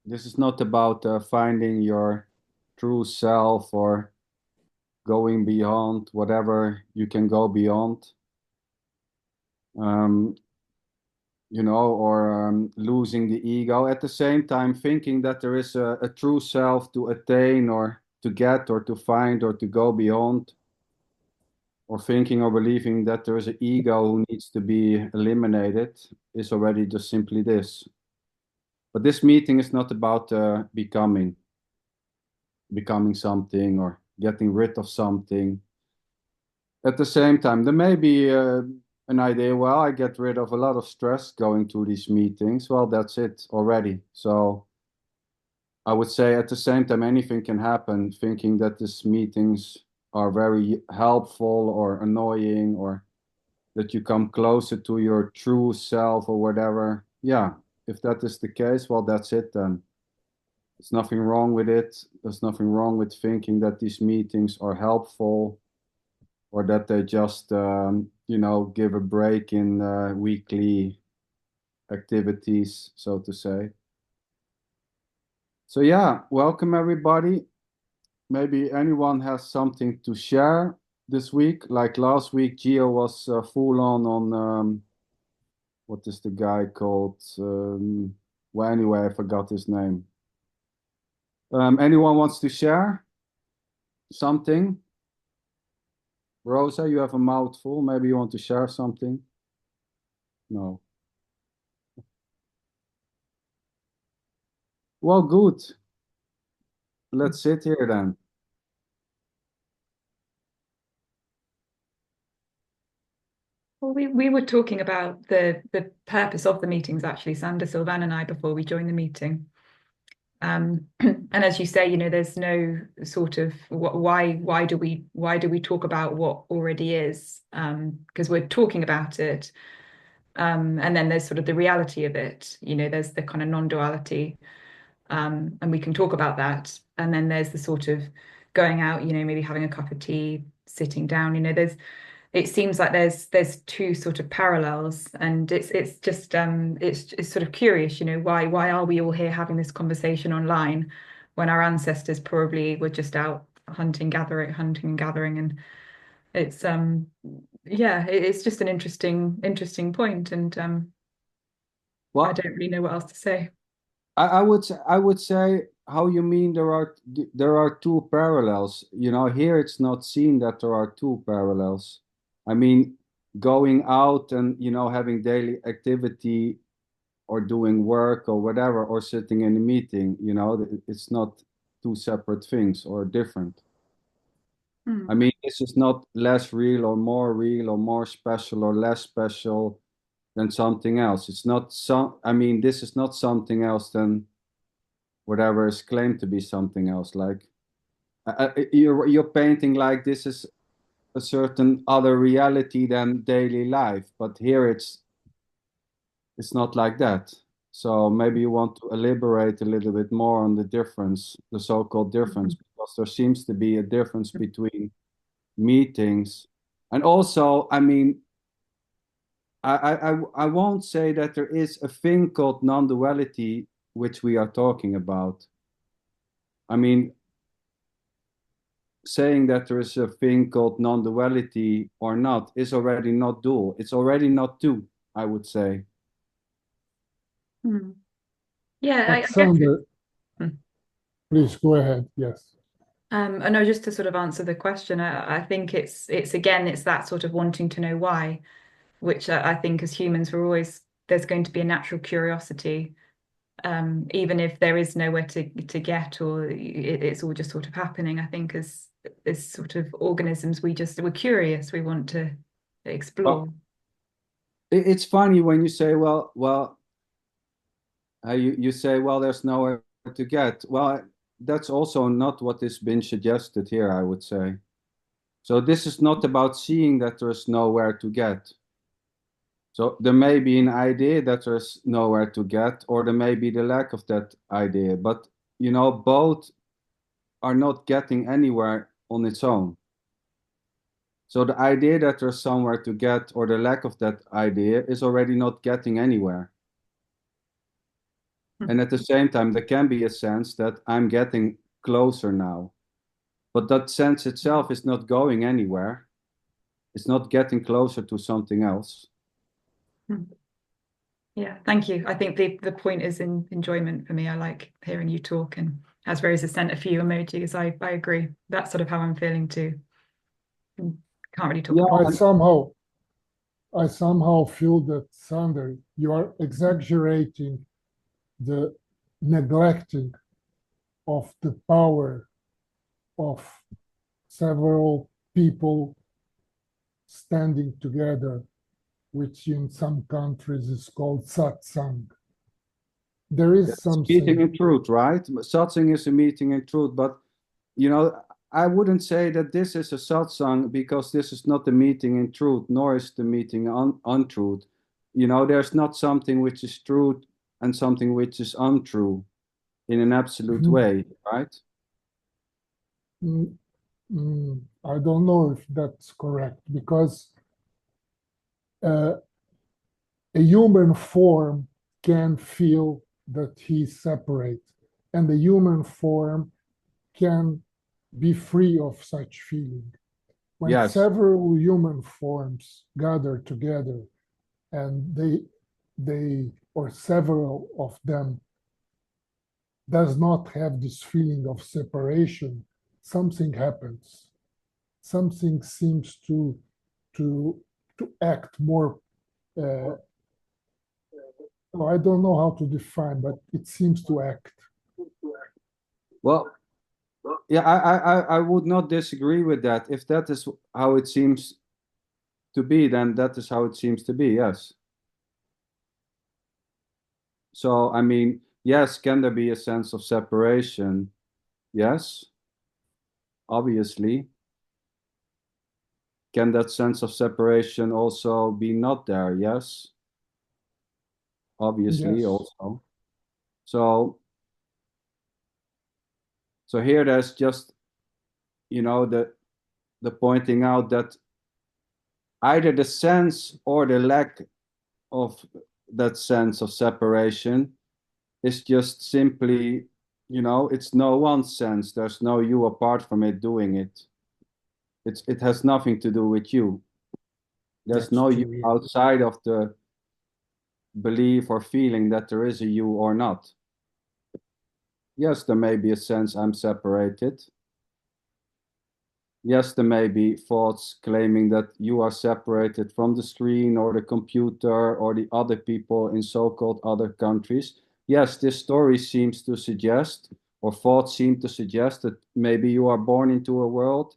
this is not about finding your true self or going beyond whatever you can go beyond, um, or losing the ego. At the same time, thinking that there is a true self to attain or to get or to find or to go beyond, or thinking or believing that there is an ego who needs to be eliminated is already just simply this. But this meeting is not about becoming something or getting rid of something. At the same time, there may be an idea, well, I get rid of a lot of stress going to these meetings. Well, that's it already. So I would say at the same time, anything can happen. Thinking that these meetings are very helpful or annoying, or that you come closer to your true self or whatever. Yeah, if that is the case, well, that's it then. There's nothing wrong with it. There's nothing wrong with thinking that these meetings are helpful, or that they just, give a break in weekly activities, so to say. So yeah, welcome everybody. Maybe anyone has something to share this week. Like last week, Gio was full on what is the guy called? Well, anyway, I forgot his name. Anyone wants to share something? Rosa, you have a mouthful. Maybe you want to share something? No. Well, good. Let's sit here then. Well, we were talking about the purpose of the meetings, actually, Sander, Sylvan and I, before we joined the meeting. And as you say, there's no sort of why do we talk about what already is? Because we're talking about it. And then there's sort of the reality of it. There's the kind of non-duality. And we can talk about that. And then there's the sort of going out, maybe having a cup of tea, sitting down, it seems like there's two sort of parallels, and it's just it's sort of curious, why are we all here having this conversation online when our ancestors probably were just out hunting and gathering, and it's yeah, it's just an interesting point, and I Well, don't really know what else to say. I would say how you mean there are two parallels. Here it's not seen that there are two parallels. I mean, going out and having daily activity or doing work or whatever, or sitting in a meeting, it's not two separate things or different. I Hmm. mean, this is not less real or more special or less special than something else. It's not I mean, this is not something else than whatever is claimed to be something else. Like you're painting like this is a certain other reality than daily life, but here it's not like that. So maybe you want to elaborate a little bit more on the difference, the so-called difference, because there seems to be a difference between meetings. And also, I mean, I won't say that there is a thing called non-duality which we are talking about. I mean, saying that there is a thing called non-duality or not is already not dual. It's already not two, I would say. Hmm. Yeah, I But guess. Sander, Hmm. please go ahead. Yes. I know, just to sort of answer the question, I think it's again, it's that sort of wanting to know why, which I think as humans there's going to be a natural curiosity, even if there is nowhere to get, or it's all just sort of happening. I think as sort of organisms, we're curious, we want to explore. Well, it's funny when you say, you say, well, there's nowhere to get. Well, that's also not what is being suggested here, I would say. So this is not about seeing that there's nowhere to get. So there may be an idea that there's nowhere to get, or there may be the lack of that idea. But both are not getting anywhere on its own. So the idea that there's somewhere to get, or the lack of that idea, is already not getting anywhere. And at the same time, there can be a sense that I'm getting closer now. But that sense itself is not going anywhere. It's not getting closer to something else. Yeah, thank you. I think the point is in enjoyment for me. I like hearing you talk, and as Rose has sent a few emojis, I agree. That's sort of how I'm feeling too. Can't really talk about it. I somehow feel that, Sander, you are exaggerating the neglecting of the power of several people standing together, which in some countries is called satsang. There is something. Meeting in truth, right? Satsang is a meeting in truth, but I wouldn't say that this is a satsang because this is not the meeting in truth, nor is the meeting untruth. There's not something which is true and something which is untrue in an absolute way, right? I don't know if that's correct, because a human form can feel that he's separate, and the human form can be free of such feeling. When several human forms gather together and they or several of them does not have this feeling of separation, something happens. Something seems to act more. I don't know how to define, but it seems to act. Well, yeah, I would not disagree with that. If that is how it seems to be, then that is how it seems to be, yes. So, I mean, yes, can there be a sense of separation? Yes, obviously. Can that sense of separation also be not there? Yes, obviously, also. So here there's just, the pointing out that either the sense or the lack of that sense of separation is just simply, it's no one's sense. There's no you apart from it doing it. It has nothing to do with you. There's no you outside of the belief or feeling that there is a you or not. Yes, there may be a sense I'm separated. Yes, there may be thoughts claiming that you are separated from the screen or the computer or the other people in so-called other countries. Yes, this story seems to suggest, or thoughts seem to suggest, that maybe you are born into a world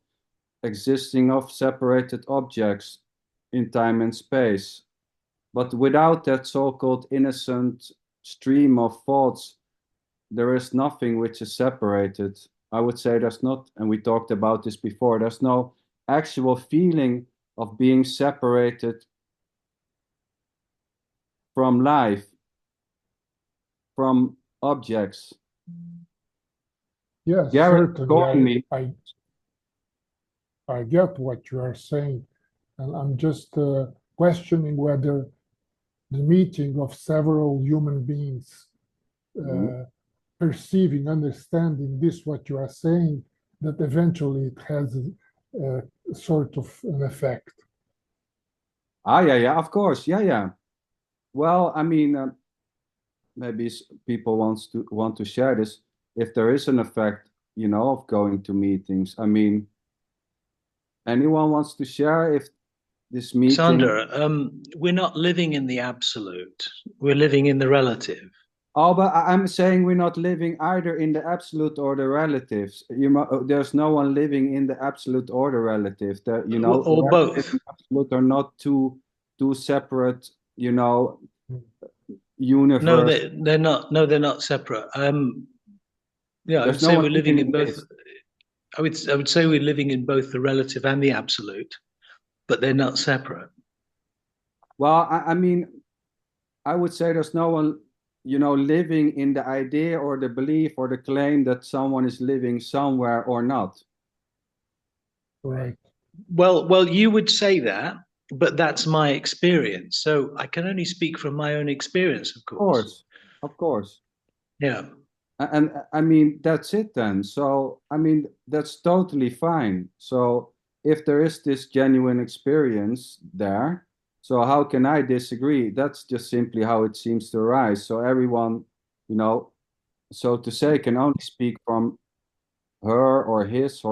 existing of separated objects in time and space. But without that so-called innocent stream of thoughts, there is nothing which is separated. I would say there's not, and we talked about this before, there's no actual feeling of being separated from life, from objects. Yes, certainly. I get what you are saying, and I'm just questioning whether the meeting of several human beings perceiving, understanding this, what you are saying, that eventually it has a sort of an effect. Yeah, of course. Yeah. Well, I mean, maybe people want to share this. If there is an effect, of going to meetings. I mean, anyone wants to share if this meeting? Sander, we're not living in the absolute. We're living in the relative. Oh, but I'm saying we're not living either in the absolute or the relatives. There's no one living in the absolute or the relative. Or both. Absolute are not two separate, universe. No, they're not. No, they're not separate. Yeah, I would say we're living in both. I would say we're living in both the relative and the absolute, but they're not separate. Well, I mean, I would say there's no one, living in the idea or the belief or the claim that someone is living somewhere or not. Right. Well, you would say that, but that's my experience. So I can only speak from my own experience, of course. Of course. Yeah. And I mean, that's it then. So, I mean, that's totally fine. So if there is this genuine experience there, so how can I disagree? That's just simply how it seems to arise. So everyone, you know, so to say, can only speak from her or his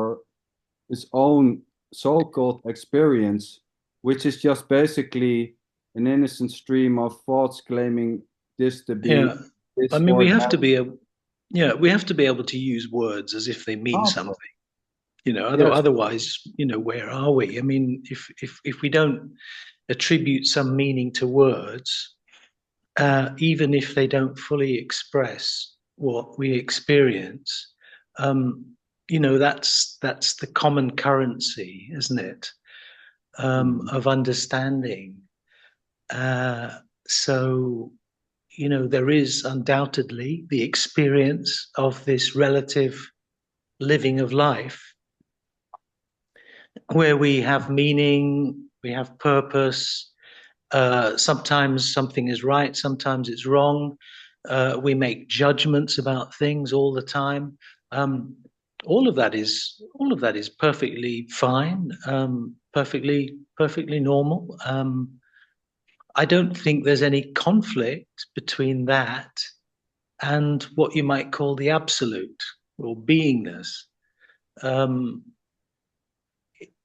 own so-called experience, which is just basically an innocent stream of thoughts claiming this to be Yeah. this I mean, or we have that. to be we have to be able to use words as if they mean something. You know, Yes. otherwise, you know, where are we? I mean, if we don't attribute some meaning to words, even if they don't fully express what we experience, you know, that's the common currency, isn't it? Of understanding. So, you know, there is undoubtedly the experience of this relative living of life where we have meaning, we have purpose. Sometimes something is right, sometimes it's wrong. We make judgments about things all the time. All of that is perfectly fine, perfectly normal. I don't think there's any conflict between that and what you might call the absolute or beingness.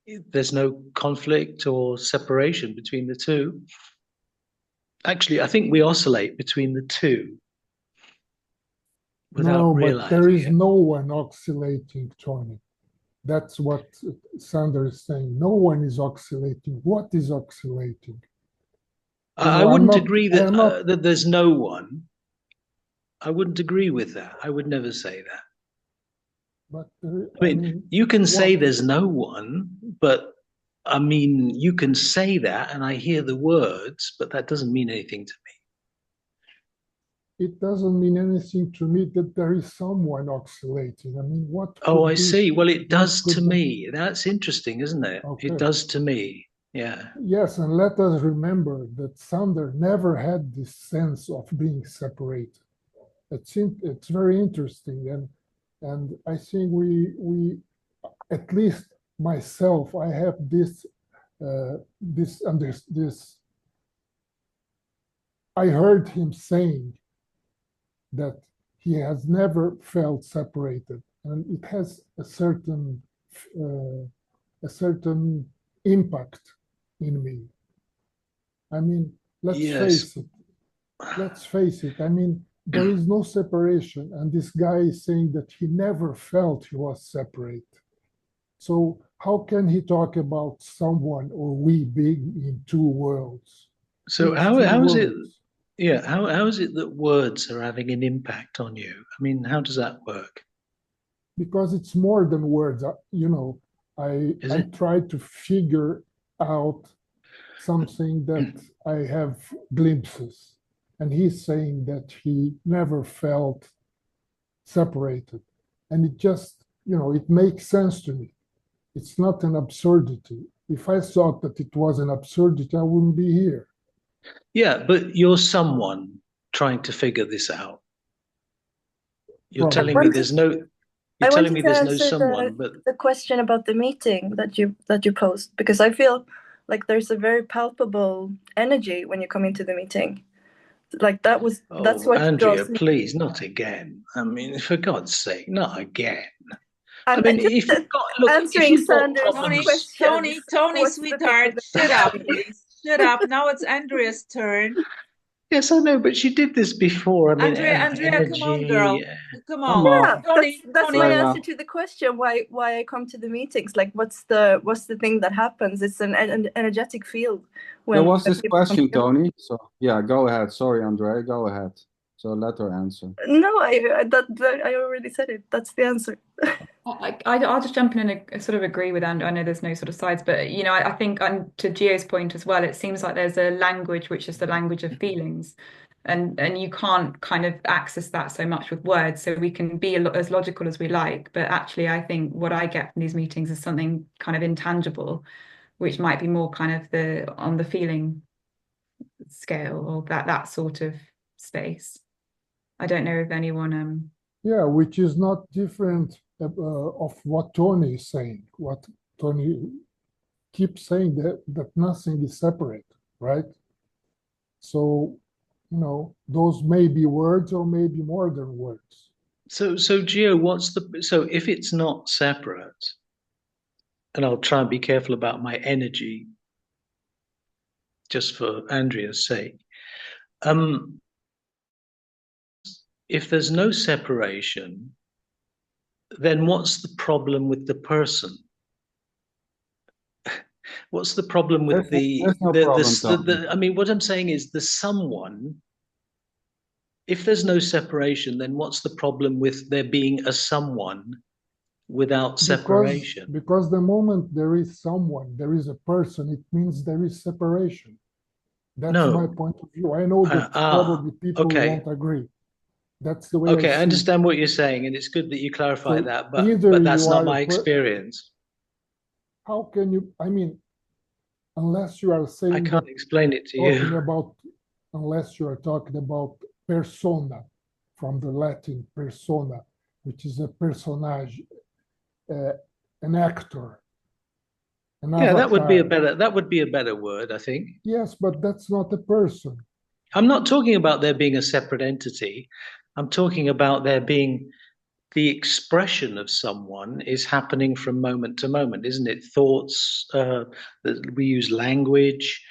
There's no conflict or separation between the two. Actually, I think we oscillate between the two without realizing but there is it. no one oscillating, Tony. That's what Sander is saying. No one is oscillating. What is oscillating? I wouldn't agree that that there's no one. I wouldn't agree with that. I would never say that. But I mean, you can say there's no one, but I mean, you can say that, and I hear the words, but that doesn't mean anything to me. It doesn't mean anything to me that there is someone oscillating. I mean, what? Oh, I see. Well, it does to me. That's interesting, isn't it? Okay. It does to me. Yeah. Yes, and let us remember that Sander never had this sense of being separated. It's very interesting, and I think we at least myself, I have this I heard him saying that he has never felt separated, and it has a certain impact in me. I mean, let's face it. Let's face it. I mean, there is no separation, and this guy is saying that he never felt he was separate. So how can he talk about someone or we being in two worlds? So how is it? Yeah, how is it that words are having an impact on you? I mean, how does that work? Because it's more than words. You know, I try to figure out something that I have glimpses. And he's saying that he never felt separated. And it just, you know, it makes sense to me. It's not an absurdity. If I thought that it was an absurdity, I wouldn't be here. Yeah, but you're someone trying to figure this out. You're telling me there's no. You're telling me there's no someone, but the question about the meeting that you posed, because I feel like there's a very palpable energy when you come into the meeting. Like that's what Andrea, please, not again. I mean, for God's sake, not again. I mean, if you've got, answering Sander's Tony, sweetheart, shut up, please. Shut up. Now it's Andrea's turn. Yes, I know, but she did this before. I mean, Andrea, come on, girl. Come on. Yeah, that's my answer to the question. Why I come to the meetings? Like, what's the thing that happens? It's an energetic field. There was this question, Tony. So yeah, go ahead. Sorry, Andrea, go ahead. So let her answer. No, I already said it. That's the answer. I'll just jump in and I sort of agree with Andrew. I know there's no sort of sides, but you know, I think to Gio's point as well, it seems like there's a language which is the language of feelings, and you can't kind of access that so much with words. So we can be as logical as we like, but actually, I think what I get from these meetings is something kind of intangible, which might be more kind of on the feeling scale or that sort of space. I don't know if anyone Yeah, which is not different of what Tony is saying. What Tony keeps saying, that nothing is separate, right? So, those may be words or maybe more than words. So Gio, so if it's not separate, and I'll try and be careful about my energy, just for Andrea's sake. If there's no separation, then what's the problem with the person? What's the problem with there's no problem, I mean, what I'm saying is the someone. If there's no separation, then what's the problem with there being a someone without separation? Because the moment there is someone, there is a person, it means there is separation. That's my point of view. I know that probably people won't agree. That's the way I understand what you're saying, and it's good that you clarify that, but that's not my experience. How can you, I mean, unless you are saying, I can't explain it to you. Unless you are talking about persona, from the Latin persona, which is a personage, an actor. Yeah, that would be a better word, I think. Yes, but that's not a person. I'm not talking about there being a separate entity. I'm talking about there being the expression of someone is happening from moment to moment, isn't it? Thoughts, we use language.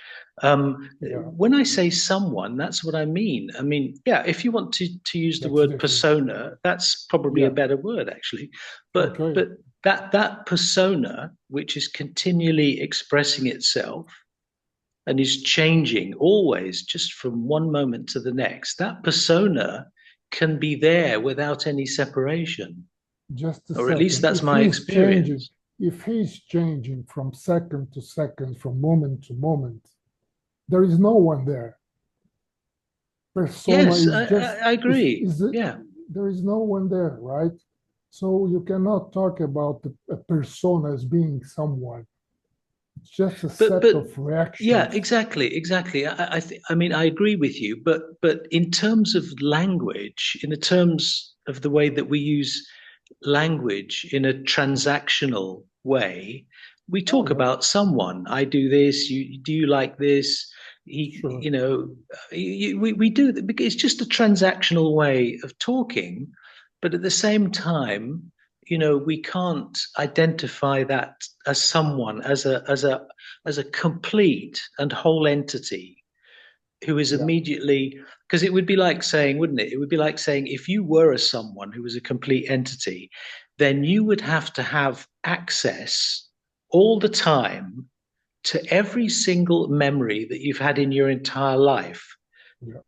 When I say someone, that's what I mean. I mean, yeah, if you want to use the word persona, that's probably a better word, actually. But that persona, which is continually expressing itself and is changing always just from one moment to the next, that persona can be there without any separation. Or at least that's my experience. If he's changing from second to second, from moment to moment, there is no one there. Persona I agree. There is no one there, right? So you cannot talk about a persona as being someone. It's just a set of reactions. Yeah, exactly. I mean, I agree with you, but in terms of language, in the terms of the way that we use language in a transactional way, we talk about someone. I do this. Do you like this? We do that because it's just a transactional way of talking, but at the same time, we can't identify that as someone, as a complete and whole entity who is immediately, because it would be like saying, wouldn't it? It would be like saying if you were a someone who was a complete entity, then you would have to have access all the time to every single memory that you've had in your entire life. Yeah.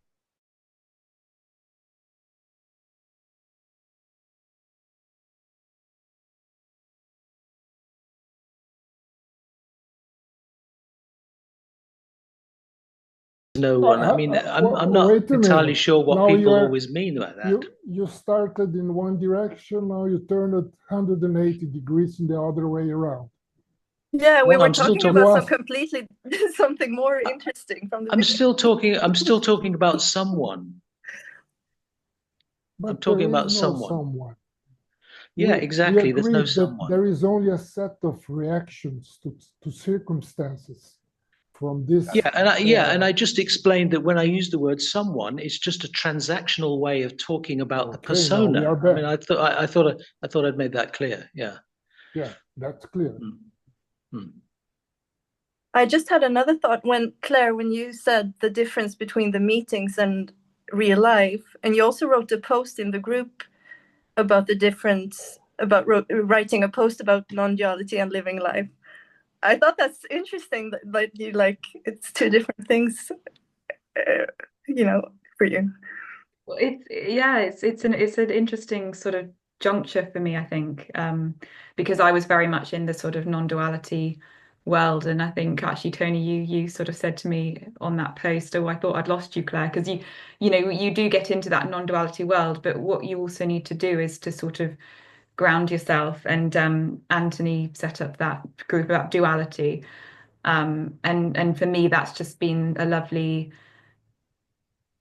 No one. I mean, I'm not entirely sure what people always mean by that. You started in one direction, now you turn it 180 degrees in the other way around. Yeah, we were talking about something more interesting from the I'm still talking about someone. But I'm talking about someone. Yeah, exactly. There's no someone. There is only a set of reactions to circumstances from this. And I just explained that when I use the word someone, it's just a transactional way of talking about the persona. I mean, I thought I'd made that clear. Yeah. Yeah, that's clear. I just had another thought when you said the difference between the meetings and real life, and you also wrote a post in the group about the difference, about writing a post about non-duality and living life. I thought that's interesting that you it's two different things, for you. Well, it's an interesting sort of juncture for me, I think, because I was very much in the sort of non-duality world, and I think actually, Tony, you sort of said to me on that post, "Oh, I thought I'd lost you, Claire," because you do get into that non-duality world, but what you also need to do is to sort of ground yourself. And Anthony set up that group about duality, and for me, that's just been a lovely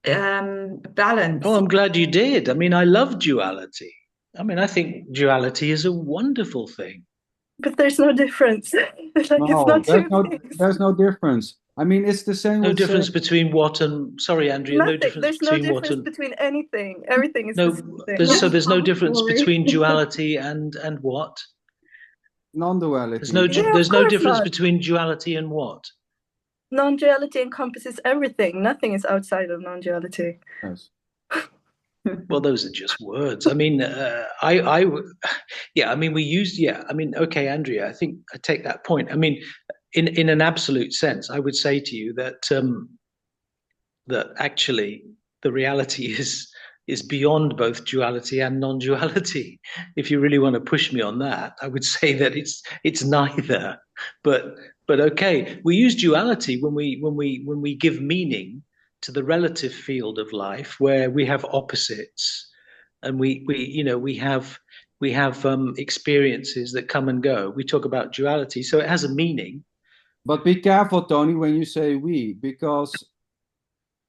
balance. Oh, I'm glad you did. I mean, I love duality. I mean, I think duality is a wonderful thing. But there's no difference. Like, No, it's not two things. there's no difference. I mean, it's the same No with difference saying, between what and, sorry, Andrea, no Nothing. difference There's no between what difference and, between anything. Everything is the no, same thing. there's no difference Sorry. between duality and what? non-duality. Yeah, There's of no course difference not. between duality and what? Non-duality encompasses everything. Nothing is outside of non-duality. Yes. Well, those are just words. I mean, yeah. I mean, we used, yeah. I mean, okay, Andrea. I think I take that point. I mean, in an absolute sense, I would say to you that that actually the reality is beyond both duality and non-duality. If you really want to push me on that, I would say that it's neither. But okay, we use duality when we give meaning to the relative field of life where we have opposites, and we have experiences that come and go. We talk about duality, so it has a meaning. But be careful, Tony, when you say we, because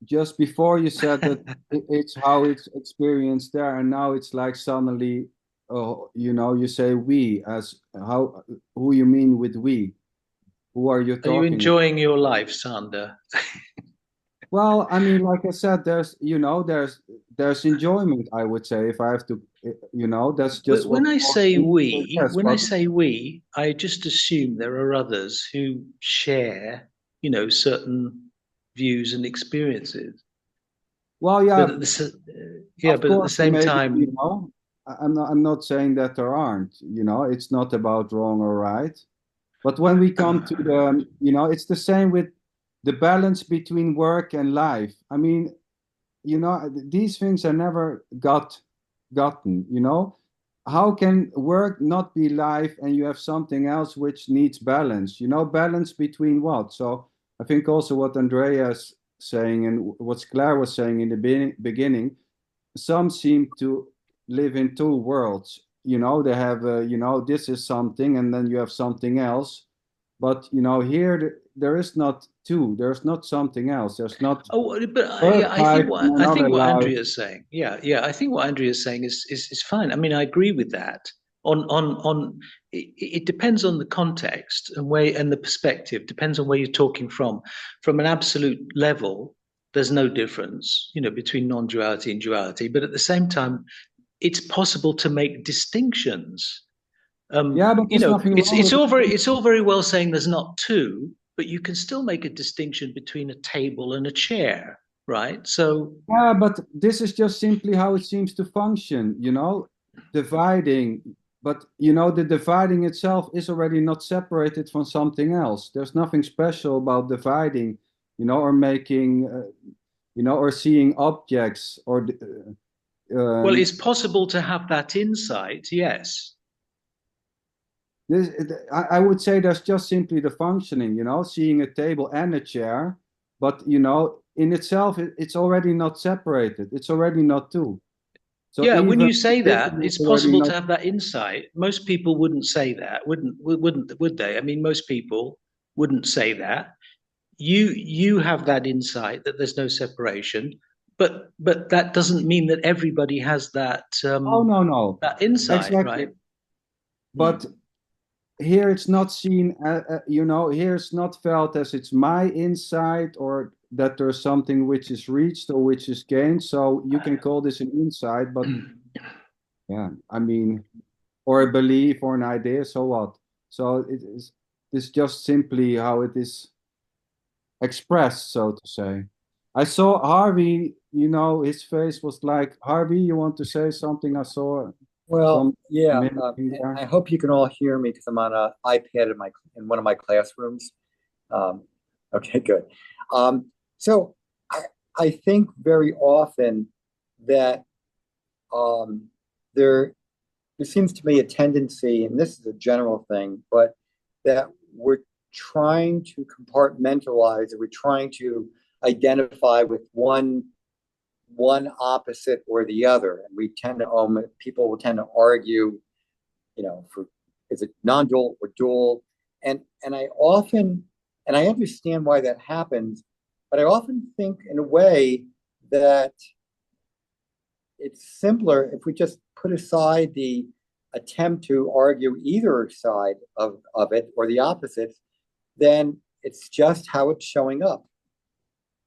just before you said that it's how it's experienced there, and now it's like suddenly, you say we as who you mean with we? Who are you talking? Are you enjoying your life, Sander? Well, I mean, like I said, there's enjoyment, I would say, if I have to, that's just when I say we, yes, I say we, I just assume there are others who share, certain views and experiences. Well, yeah, but at the same maybe, time, I'm not saying that there aren't. It's not about wrong or right. But when we come to the, it's the same with the balance between work and life. I mean, these things are never gotten. How can work not be life and you have something else which needs balance? Balance between what? So I think also what Andrea's saying and what Claire was saying in the beginning, some seem to live in two worlds. They have, this is something and then you have something else. But here there is not two. There's not something else. There's not. I think what Andrea is saying. Yeah. I think what Andrea is saying is fine. I mean, I agree with that. It depends on the context and the perspective. Depends on where you're talking from. From an absolute level, there's no difference, between non-duality and duality. But at the same time, it's possible to make distinctions. Yeah, but it's all very well saying there's not two, but you can still make a distinction between a table and a chair, right? So yeah, but this is just simply how it seems to function, dividing. But the dividing itself is already not separated from something else. There's nothing special about dividing, or making, or seeing objects or. Well, it's possible to have that insight, yes. I would say that's just simply the functioning, seeing a table and a chair, but in itself it's already not separated. It's already not two. So yeah, when you say that, it's possible to have that insight. Most people wouldn't say that, would they? I mean, most people wouldn't say that. You have that insight that there's no separation, but that doesn't mean that everybody has that. Oh no, that insight, exactly. Right? But here it's not seen, here it's not felt as it's my insight or that there's something which is reached or which is gained. So you can call this an insight, but yeah, I mean, or a belief or an idea. So what? So it's just simply how it is expressed, so to say. I saw Harvey, his face was like, Harvey, you want to say something? I saw. Well, yeah, I hope you can all hear me because I'm on an iPad in one of my classrooms. Okay, good. So I think very often that there seems to be a tendency, and this is a general thing, but that we're trying to compartmentalize, or we're trying to identify with one opposite or the other, and we tend to people will tend to argue, is it non-dual or dual, and I often, and I understand why that happens, but I often think in a way that it's simpler if we just put aside the attempt to argue either side of it or the opposites, then it's just how it's showing up.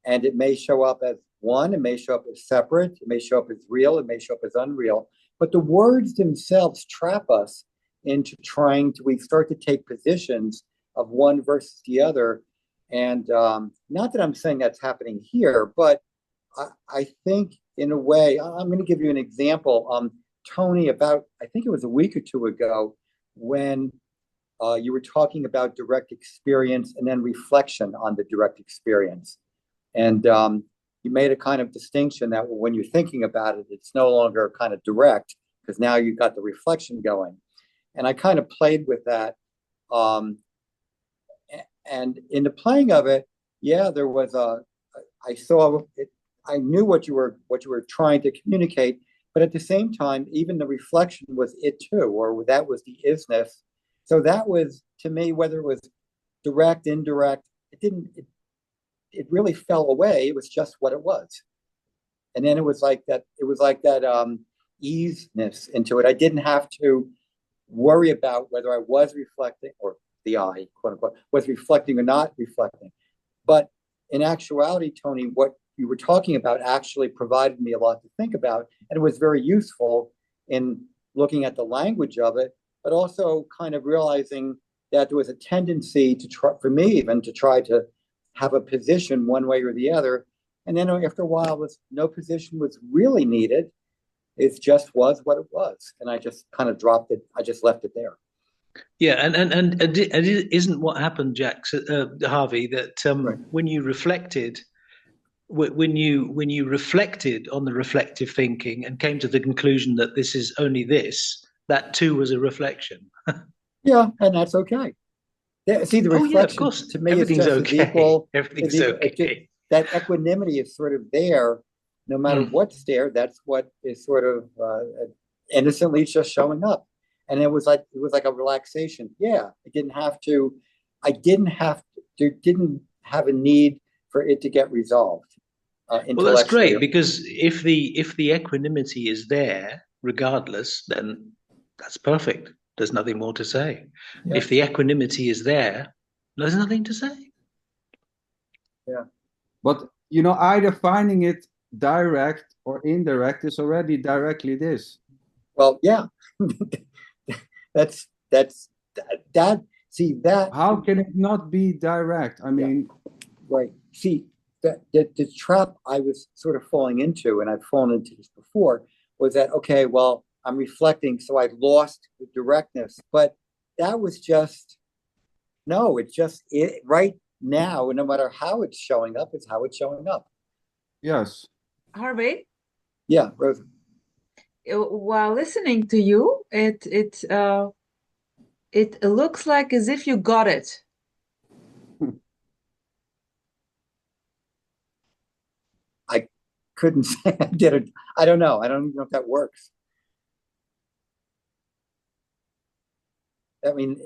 And it may show up as one, it may show up as separate, it may show up as real, it may show up as unreal. But the words themselves trap us into we start to take positions of one versus the other. And not that I'm saying that's happening here, but I think in a way, I'm going to give you an example. Tony, I think it was a week or two ago, when you were talking about direct experience and then reflection on the direct experience. And you made a kind of distinction that when you're thinking about it, it's no longer kind of direct, because now you've got the reflection going. And I kind of played with that. And in the playing of it, yeah, there was I saw it, I knew what you were trying to communicate, but at the same time, even the reflection was it too, or that was the isness. So that was, to me, whether it was direct, indirect, it really fell away. It was just what it was. And then it was like that easiness into it. I didn't have to worry about whether I was reflecting, or the I, quote unquote, was reflecting or not reflecting. But in actuality, Tony, what you were talking about actually provided me a lot to think about. And it was very useful in looking at the language of it, but also kind of realizing that there was a tendency to try, for me even, to try to have a position one way or the other. And then after a while, no position was really needed. It just was what it was. And I just kind of dropped it. I just left it there. Yeah, and it isn't what happened, Harvey, that Right. when you reflected on the reflective thinking and came to the conclusion that this is only this, that too was a reflection. Yeah, and that's okay. See, the reflection, of course, to me, everything's is just okay. as equal. Everything's okay. That equanimity is sort of there, no matter what's there. That's what is sort of innocently just showing up. And it was like a relaxation. Yeah, I didn't have to. Didn't have a need for it to get resolved. Well, that's great, because if the equanimity is there, regardless, then that's perfect. There's nothing more to say. Yeah. If the equanimity is there, there's nothing to say. Yeah. But, either finding it direct or indirect is already directly this. Well, yeah. that's that. See that. How can it not be direct? I mean, right. See, the trap I was sort of falling into, and I've fallen into this before, was that, okay, well, I'm reflecting, so I lost the directness. But that was just, no, it's just it right now, and no matter how it's showing up, it's how it's showing up. Yes. Harvey? Yeah, Rosa. While listening to you, it looks like as if you got it. I couldn't say I did it. I don't know. I don't even know if that works. I mean,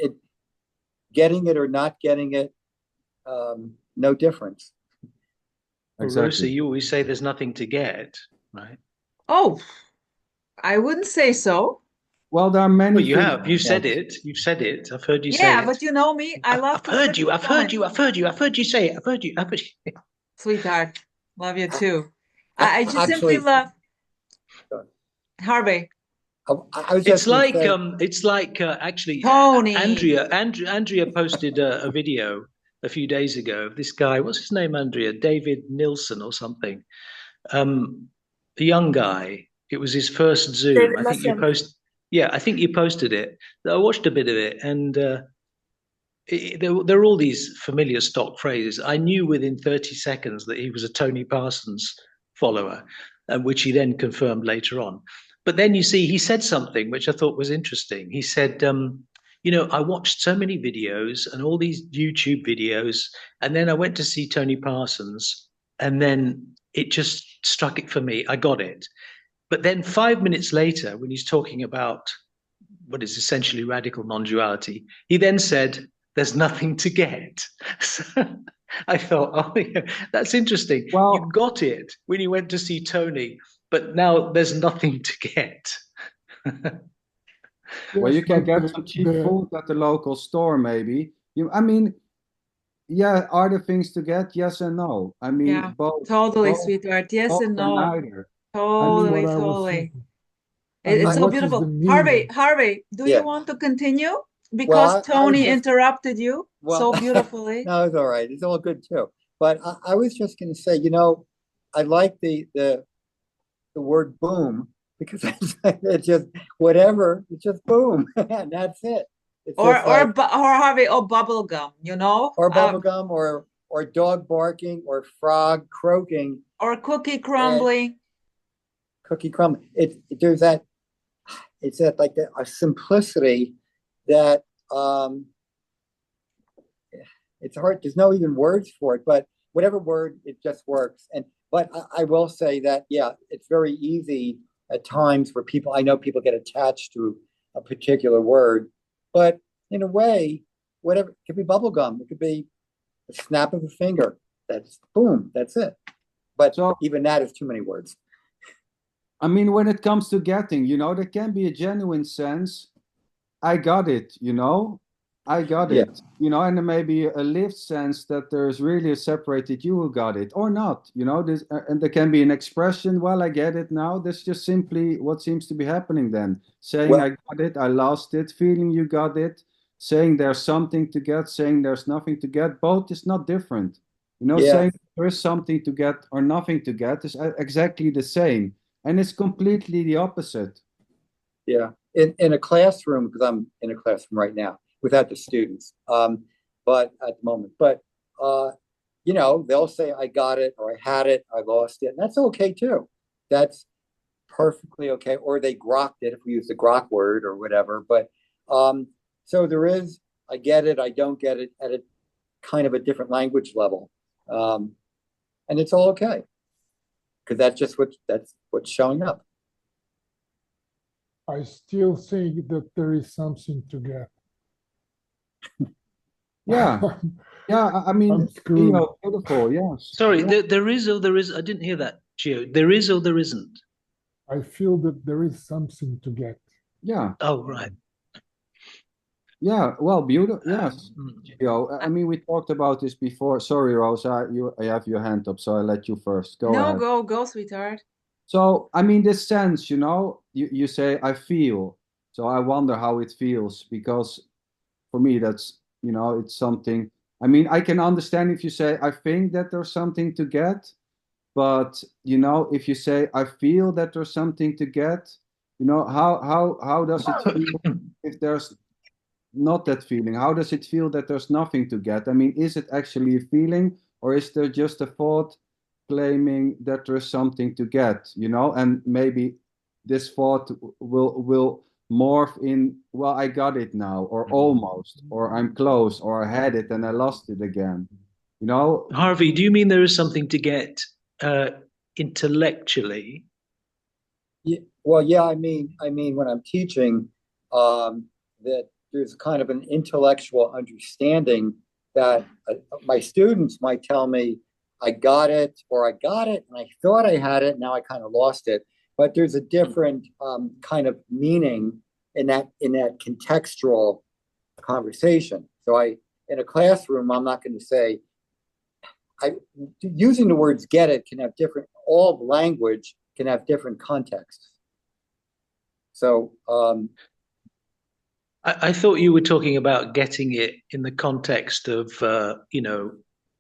getting it or not getting it, no difference. Exactly. Rosa, you always say there's nothing to get, right? Oh, I wouldn't say so. Well, there are many. Well, you have. You've said it. You've said it. I've heard you say it. Yeah, but you know me. I love. I've heard you. I've heard you. I've heard you. I've heard you say it. I've heard you. Sweetheart, love you too. I just simply love Harvey. It's like actually, Tony. Andrea posted a video a few days ago of this guy. What's his name? Andrea David Nilsson or something. A young guy. It was his first Zoom. David I think you posted. Yeah, I think you posted it. I watched a bit of it, and there are all these familiar stock phrases. I knew within 30 seconds that he was a Tony Parsons follower, and which he then confirmed later on. But then you see, he said something which I thought was interesting. He said, I watched so many videos and all these YouTube videos, and then I went to see Tony Parsons, and then it just struck it for me. I got it. But then 5 minutes later, when he's talking about what is essentially radical non-duality, he then said, there's nothing to get. I thought, oh, yeah, that's interesting. Well, You got it when you went to see Tony, but now there's nothing to get. well, Yes, you can but get some cheap the food at the local store, maybe. I mean, yeah, are there things to get? Yes and no. I mean, Yeah, both, totally, both, sweetheart. Yes both and or no. neither. I that's mean, what Totally, I was totally. thinking. I mean, It's so what is the beautiful. Harvey, meaning? do Yeah. you want to continue? Well, Because I was Tony just interrupted you well. so beautifully. No, it's all right. It's all good too. But I was just going to say, you know, I like the word boom because it's just whatever. It's just boom, and that's it. It's just like Or Harvey, or bubble gum, you know? or bubblegum or dog barking or frog croaking Or cookie and crumbling. cookie crumb. There's that it's that like a simplicity that it's hard. There's no even words for it, but whatever word, it just works. But I will say that yeah, it's very easy at times where I know people get attached to a particular word, but in a way, whatever it could be bubblegum, it could be a snap of a finger. That's boom, that's it. But so even that is too many words. I mean, when it comes to getting, there can be a genuine sense. I got it, I got Yeah. it, and there may be a lived sense that there's really a separated you who got it or not, and there can be an expression, well, I get it now. That's just simply what seems to be happening then. Saying I Well, got it, I lost it, feeling you got it, saying there's something to get, saying there's nothing to get. Both is not different. yeah, Saying there is something to get or nothing to get is exactly the same. And it's completely the opposite. yeah. In a classroom, because I'm in a classroom right now without the students, but at the moment, but they'll say I got it or I had it, I lost it, and that's okay too. That's perfectly okay. Or they grokked it if we use the grok word or whatever. But so there is I get it, I don't get it at a kind of a different language level, and it's all okay because that's what's showing up. I still think that there is something to get. Yeah. Yeah, I mean, I'm screwed. beautiful, yes. Sorry, Yeah. there is or there is. I didn't hear that, Gio. There is or there isn't. I feel that there is something to get. Yeah. Oh, right. Yeah, well, beautiful. Yes, Gio. I mean, we talked about this before. Sorry, Rosa, I have your hand up, so I let you first. Go ahead. Go, sweetheart. So, I mean, this sense, you say, I feel. So I wonder how it feels, because for me, that's, it's something. I mean, I can understand if you say, I think that there's something to get, but, if you say, I feel that there's something to get, how does it feel if there's not that feeling? How does it feel that there's nothing to get? I mean, is it actually a feeling, or is there just a thought claiming that there's something to get, and maybe this thought will morph in, well, I got it now, or almost, or I'm close, or I had it and I lost it again. Harvey, do you mean there is something to get intellectually? Yeah, well, yeah, I mean when I'm teaching, that there's kind of an intellectual understanding that my students might tell me, I got it, or I got it, and I thought I had it, now I kind of lost it. But there's a different kind of meaning in that contextual conversation. So in a classroom, I'm not going to say, using the words get it can have different, all language can have different contexts. So I thought you were talking about getting it in the context of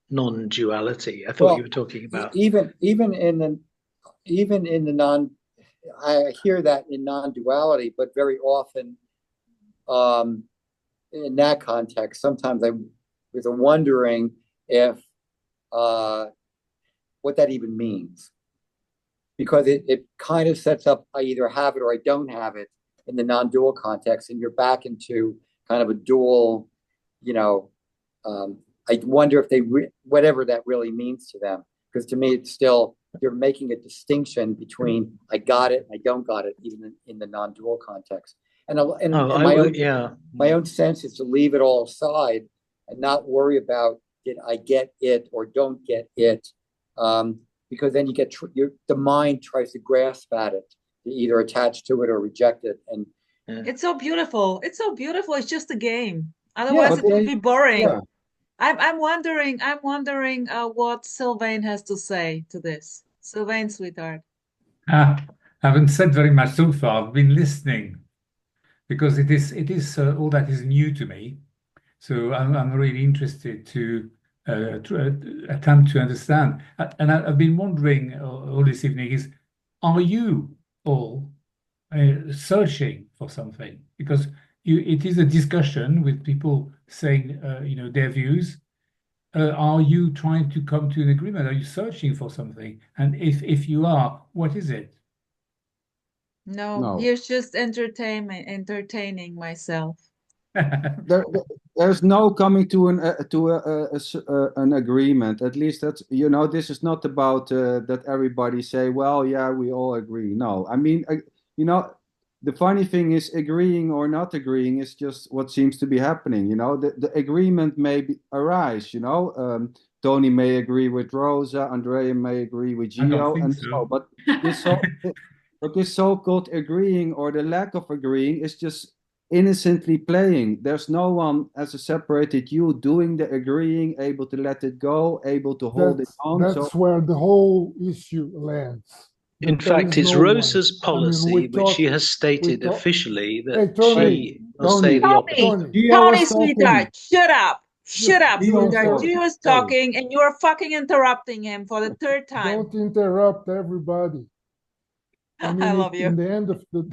non-duality. I thought you were talking about even in the non. I hear that in non-duality, but very often, in that context, sometimes I was wondering if what that even means, because it kind of sets up I either have it or I don't have it in the non-dual context, and you're back into kind of a dual, I wonder if they whatever that really means to them, because to me it's still, you're making a distinction between I got it and I don't got it, even in the non-dual context. And my own sense is to leave it all aside and not worry about did I get it or don't get it? Because then you get the mind tries to grasp at it, to either attach to it or reject it. And it's so beautiful. It's so beautiful. It's just a game. Otherwise, it would be boring. Yeah. I'm wondering what Sylvain has to say to this. Sylvain, sweetheart. I haven't said very much so far. I've been listening because it is all that is new to me. So I'm really interested to attempt to understand. And I've been wondering all this evening is, are you all searching for something? Because it is a discussion with people saying, their views. Are you trying to come to an agreement? Are you searching for something? And if you are, what is it? No, here's just entertaining myself. There's no coming to an agreement. At least that's, this is not about that everybody say, well, yeah, we all agree. No, I mean, the funny thing is, agreeing or not agreeing is just what seems to be happening. The agreement may arise. Tony may agree with Rosa, Andrea may agree with Gio, and so. But this so-called agreeing or the lack of agreeing is just innocently playing. There's no one as a separated you doing the agreeing, able to let it go, able to hold it on. That's where the whole issue lands. In fact, it's Rosa's policy, which she has stated officially, that she will say the opposite. Tony, sweetheart, shut up. Shut up, sweetheart. Gio is talking and you're fucking interrupting him for the third time. Don't interrupt everybody. I love you. In the end of the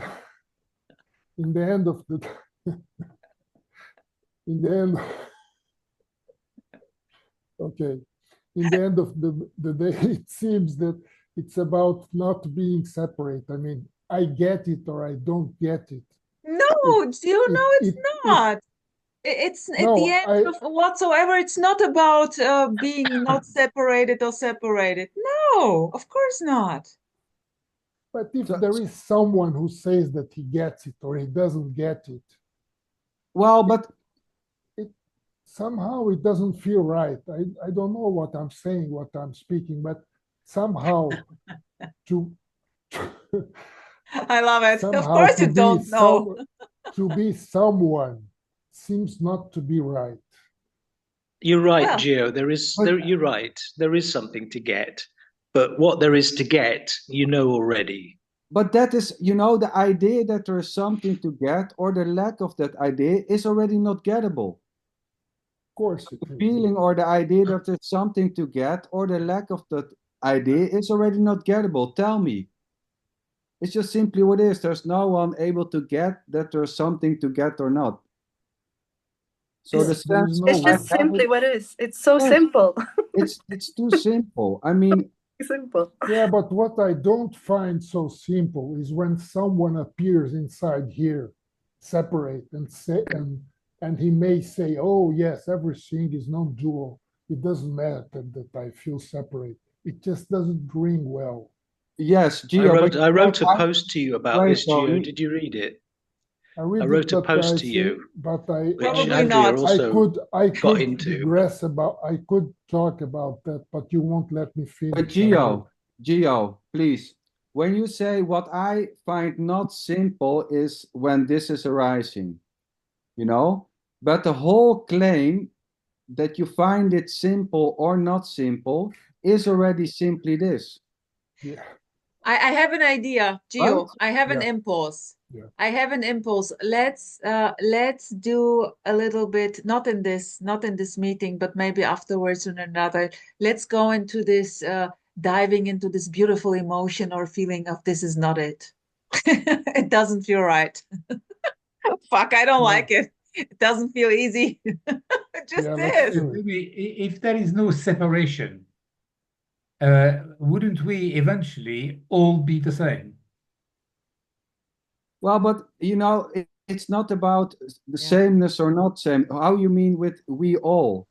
day, it seems that it's about not being separate. I mean, I get it or I don't get it. No, Gio, no, it's not. It's at the end of whatsoever. It's not about being not separated or separated. No, of course not. But if there is someone who says that he gets it or he doesn't get it, well, but somehow it doesn't feel right. I don't know what I'm saying, what I'm speaking, but somehow I love it. Of course you don't know. To be someone seems not to be right. You're right, Gio. You're right. There is something to get. But what there is to get, already. But that is, the idea that there is something to get or the lack of that idea is already not gettable. Of course. The feeling or the idea that there's something to get or the lack of that idea is already not gettable. Tell me. It's just simply what it is. There's no one able to get that there's something to get or not. So it's just simply what it is. It's so simple. It's too simple. I mean, simple. Yeah, but what I don't find so simple is when someone appears inside here, separate, and he may say, "Oh yes, everything is non-dual. It doesn't matter that I feel separate. It just doesn't ring well." Yes, Gio. I wrote a post to you about this, Gio. Did you read it? I wrote a post to you, but which Andrea also got into. I could talk about that, but you won't let me finish. But Gio, please. When you say what I find not simple is when this is arising, but the whole claim that you find it simple or not simple is already simply this. Yeah. I have an idea, Gio. Right? I have an impulse. Yeah. I have an impulse. Let's do a little bit, not in this meeting, but maybe afterwards in another. Let's go into this, diving into this beautiful emotion or feeling of this is not it. It doesn't feel right. Fuck, I don't like it. It doesn't feel easy. It just is. If there is no separation, wouldn't we eventually all be the same? Well, but it's not about the sameness or not same. How you mean with we all?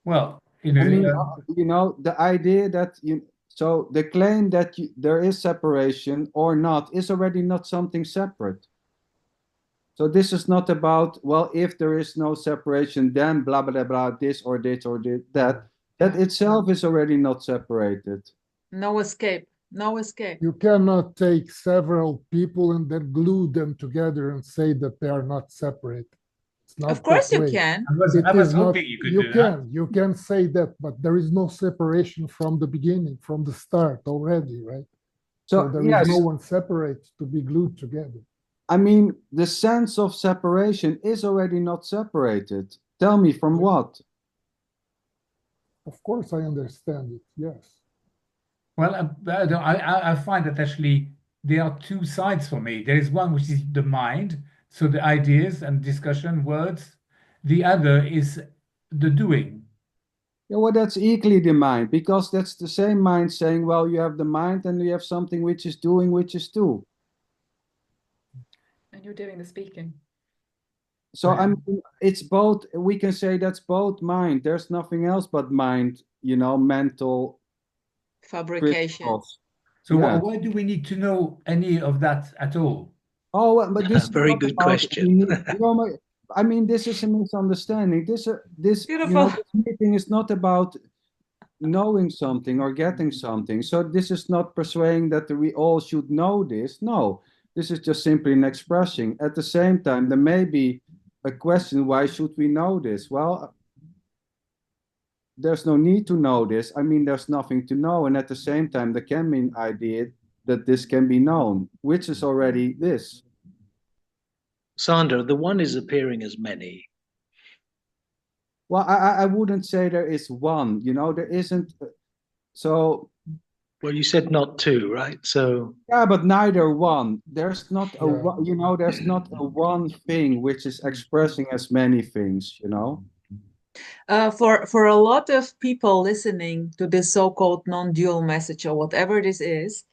Well, the idea that so the claim that there is separation or not is already not something separate. So this is not about, well, if there is no separation, then blah, blah, blah, this or this or that. That itself is already not separated. No escape. No escape. You cannot take several people and then glue them together and say that they are not separate. It's not Of course that you way. can. I was hoping you could do that. You can say that, but there is no separation from the beginning, from the start already, right? So there is no one separate to be glued together. I mean, the sense of separation is already not separated. Tell me from what? Of course, I understand it, yes. Well, I find that actually there are two sides for me. There is one which is the mind, so the ideas and discussion, words. The other is the doing. Yeah, well, that's equally the mind, because that's the same mind saying, well, you have the mind and you have something which is doing, which is too. And you're doing the speaking. So I mean, it's both. We can say that's both mind. There's nothing else but mind, mental fabrication. crystals. So why do we need to know any of that at all? Oh, but this is very good question. I mean, this is a misunderstanding. This Beautiful. this meeting is not about knowing something or getting something. So this is not persuading that we all should know this. No, this is just simply an expressing. At the same time, there may be a question, why should we know this? Well, there's no need to know this. I mean, there's nothing to know. And at the same time, there can be an idea that this can be known, which is already this. Sander, the one is appearing as many. Well, I wouldn't say there is one, there isn't. So. Well, you said not two, right? So. Yeah, but neither one. There's not there's not a one thing which is expressing as many things, For a lot of people listening to this so-called non-dual message or whatever this is,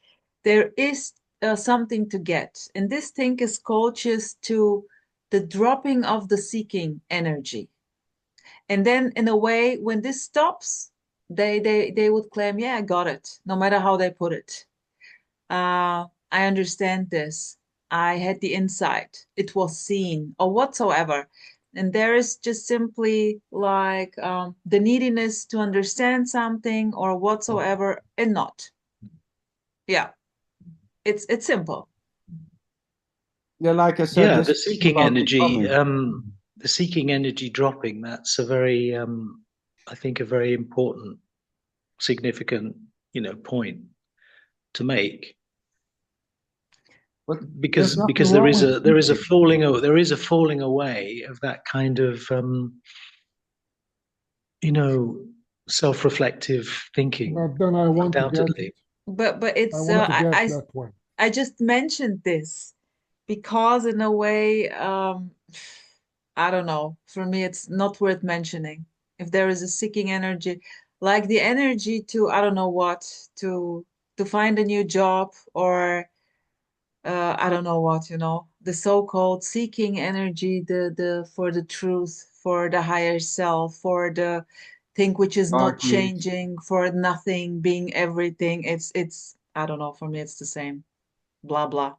there is something to get. And this thing is called just to the dropping of the seeking energy. And then in a way, when this stops, they would claim, yeah, I got it, no matter how they put it. I understand this. I had the insight. It was seen or whatsoever. And there is just simply like the neediness to understand something or whatsoever and not. Yeah, it's simple. Yeah, like I said, yeah, the seeking energy, the seeking energy dropping. That's a very, I think, a very important, significant, point to make. Because there is a falling away of that kind of self-reflective thinking. But then I want undoubtedly. But it's I just mentioned this because in a way I don't know, for me it's not worth mentioning. If there is a seeking energy, like the energy to I don't know what, to find a new job or I don't know what, the so-called seeking energy, the for the truth, for the higher self, for the thing which is not changing, for nothing being everything. It's I don't know, for me it's the same. Blah blah.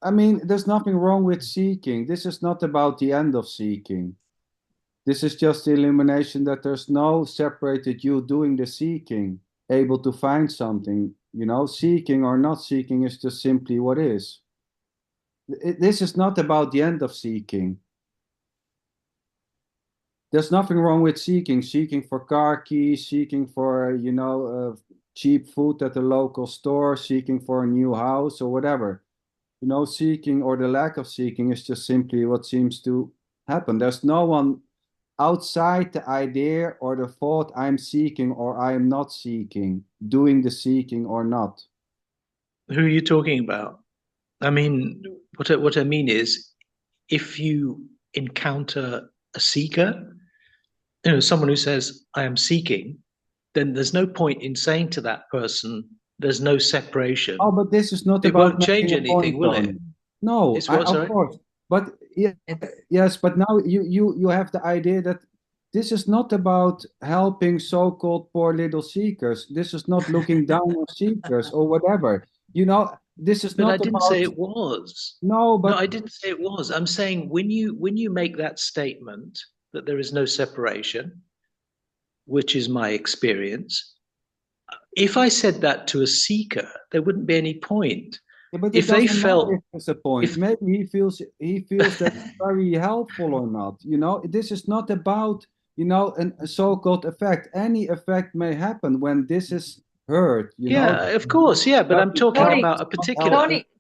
I mean, there's nothing wrong with seeking. This is not about the end of seeking. This is just the illumination that there's no separated you doing the seeking, able to find something. Seeking or not seeking is just simply what is. This is not about the end of seeking. There's nothing wrong with seeking for car keys, seeking for, cheap food at the local store, seeking for a new house or whatever. Seeking or the lack of seeking is just simply what seems to happen. There's no one outside the idea or the thought I'm seeking or I am not seeking, doing the seeking or not. Who are you talking about? I mean, what I mean is, if you encounter a seeker, someone who says, I am seeking, then there's no point in saying to that person, there's no separation. Oh, but this is not it about... It won't change anything, will it? No, of course. But yes, but now you have the idea that this is not about helping so-called poor little seekers. This is not looking down on seekers or whatever. this is But not I didn't about... say it was. No, but... No, I didn't say it was. I'm saying when you make that statement that there is no separation, which is my experience, if I said that to a seeker, there wouldn't be any point. Yeah, but if they felt if there's a point, maybe he feels that it's very helpful or not. You know, this is not about, you know, a so-called effect. Any effect may happen when this is heard. You know, of course, yeah. But I'm talking about a particular.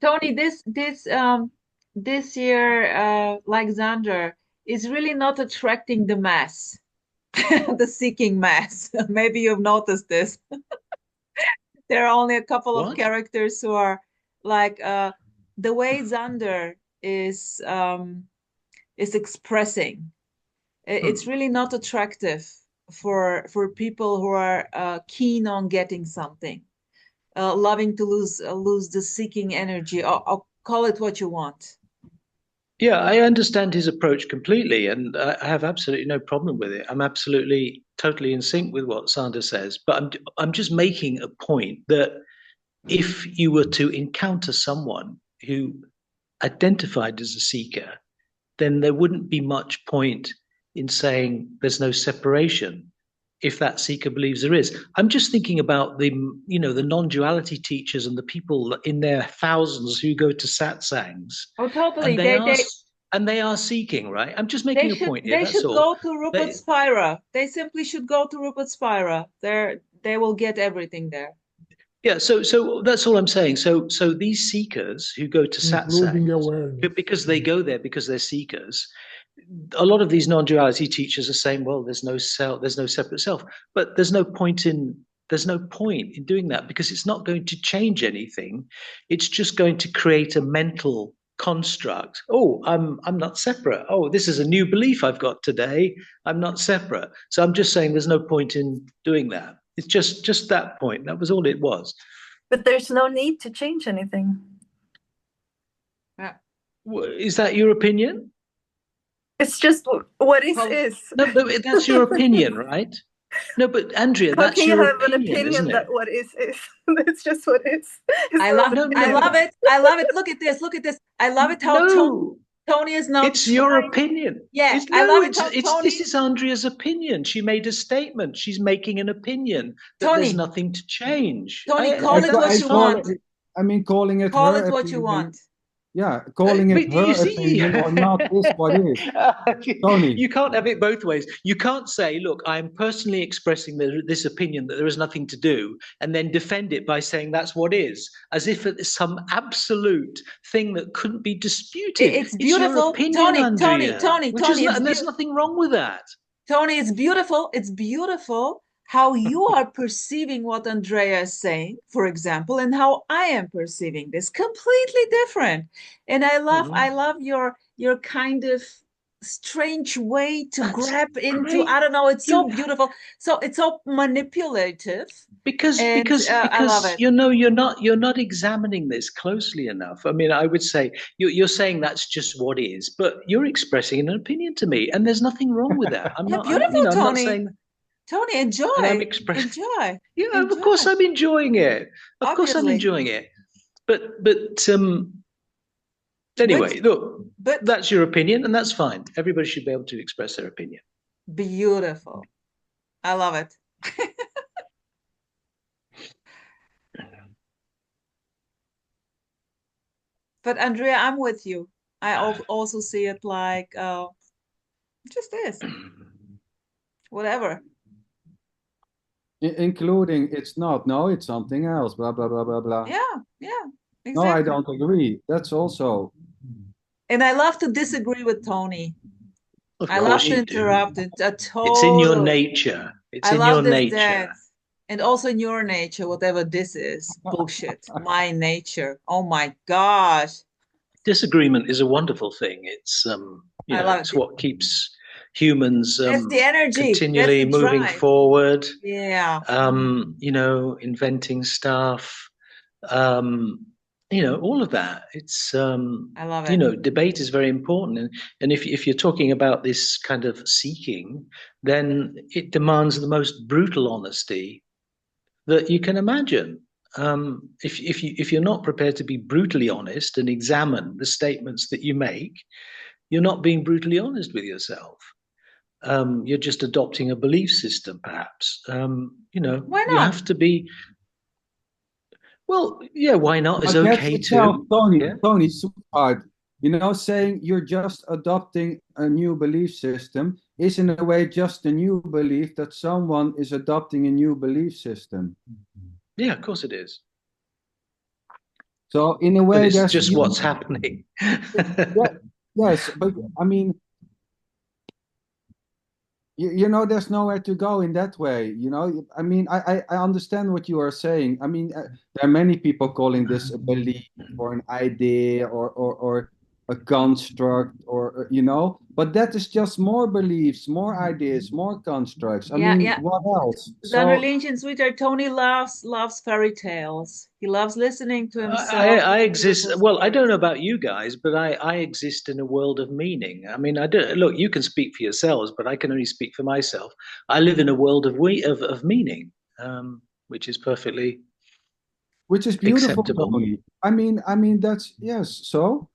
Tony, this year, like Xander, is really not attracting the mass, the seeking mass. Maybe you've noticed this. There are only a couple of characters who are like the way Xander is expressing. It's really not attractive for people who are keen on getting something, loving to lose the seeking energy. I'll call it what you want. Yeah, I understand his approach completely, and I have absolutely no problem with it. I'm absolutely totally in sync with what Sander says, but I'm just making a point that if you were to encounter someone who identified as a seeker, then there wouldn't be much point in saying there's no separation if that seeker believes there is. I'm just thinking about the non-duality teachers and the people in their thousands who go to satsangs. Oh, totally. And they are seeking, right? I'm just making a point here. They should go to Rupert Spira. They simply should go to Rupert Spira. They will get everything there. Yeah, so that's all I'm saying. So these seekers who go to satsang, because they go there because they're seekers, a lot of these non-duality teachers are saying, well, there's no self, there's no separate self. But there's no point in doing that, because it's not going to change anything. It's just going to create a mental construct. Oh, I'm not separate. Oh, this is a new belief I've got today. I'm not separate. So I'm just saying there's no point in doing that. It's just that point. That was all it was. But there's no need to change anything. Is that your opinion? It's just what is. No, but that's your opinion, right? No, but Andrea, How that's can your you have opinion, an opinion isn't it? that what is? It's just what is. I love it. I love it. I love it. Look at this. Look at this. I love it how Tony is not. It's your opinion. Yes, I love it. This is Andrea's opinion. She made a statement. She's making an opinion that there's nothing to change. Tony, call it what you want. I mean, calling it. Call it what you want. Yeah, calling it her opinion or not is what is. Tony, you can't have it both ways. You can't say, look, I'm personally expressing this opinion that there is nothing to do, and then defend it by saying that's what is, as if it's some absolute thing that couldn't be disputed. It's beautiful. It's your opinion, Tony, and there's nothing wrong with that. Tony, it's beautiful. It's beautiful how you are perceiving what Andrea is saying, for example, and how I am perceiving this. Completely different. And I love your kind of strange way to grab into, great. I don't know, it's so beautiful. So it's so manipulative. Because I love it. You're not examining this closely enough. I mean, I would say you're saying that's just what is, but you're expressing an opinion to me, and there's nothing wrong with that. I'm not, beautiful, I'm not Tony. saying. Tony, enjoy. Enjoy. Yeah, of course I'm enjoying it. Of course I'm enjoying it. But anyway, look, that's your opinion, and that's fine. Everybody should be able to express their opinion. Beautiful. I love it. But Andrea, I'm with you. I also see it like just this. Whatever. Including it's not, no, it's something else, blah, blah, blah, blah, blah. Yeah, exactly. No, I don't agree. That's also. And I love to disagree with Tony. I love to interrupt it. It's in your nature. It's in your nature. Dance. And also in your nature, whatever this is. Bullshit. My nature. Oh my gosh. Disagreement is a wonderful thing. It's it's what keeps humans that's the energy. Continually that's the moving forward. Yeah. Inventing stuff. All of that. It's I love it. Debate is very important. And if you're talking about this kind of seeking, then it demands the most brutal honesty that you can imagine. if you're not prepared to be brutally honest and examine the statements that you make, you're not being brutally honest with yourself. You're just adopting a belief system, perhaps. You know, Why you not? have to be. Well, yeah, why not? It's But that's okay itself, too. Tony, Yeah. Tony, super hard. You know, saying you're just adopting a new belief system is in a way just a new belief that someone is adopting a new belief system. Yeah, of course it is. So in a way, But it's that's just what's happening. Yes, but I mean, you know, there's nowhere to go in that way. You know, I mean, I understand what you are saying. I mean, there are many people calling this a belief or an idea or a construct or you know, but that is just more beliefs, more ideas, more constructs. I mean, what else? sanderrrrrliiiinchen, sweetheart, Tony loves fairy tales. He loves listening to himself. I exist. Well, I don't know about you guys, but I exist in a world of meaning. I mean, I don't look. You can speak for yourselves, but I can only speak for myself. I live in a world of meaning, which is perfectly, which is beautiful. Acceptable. Tony. I mean, that's yes. So.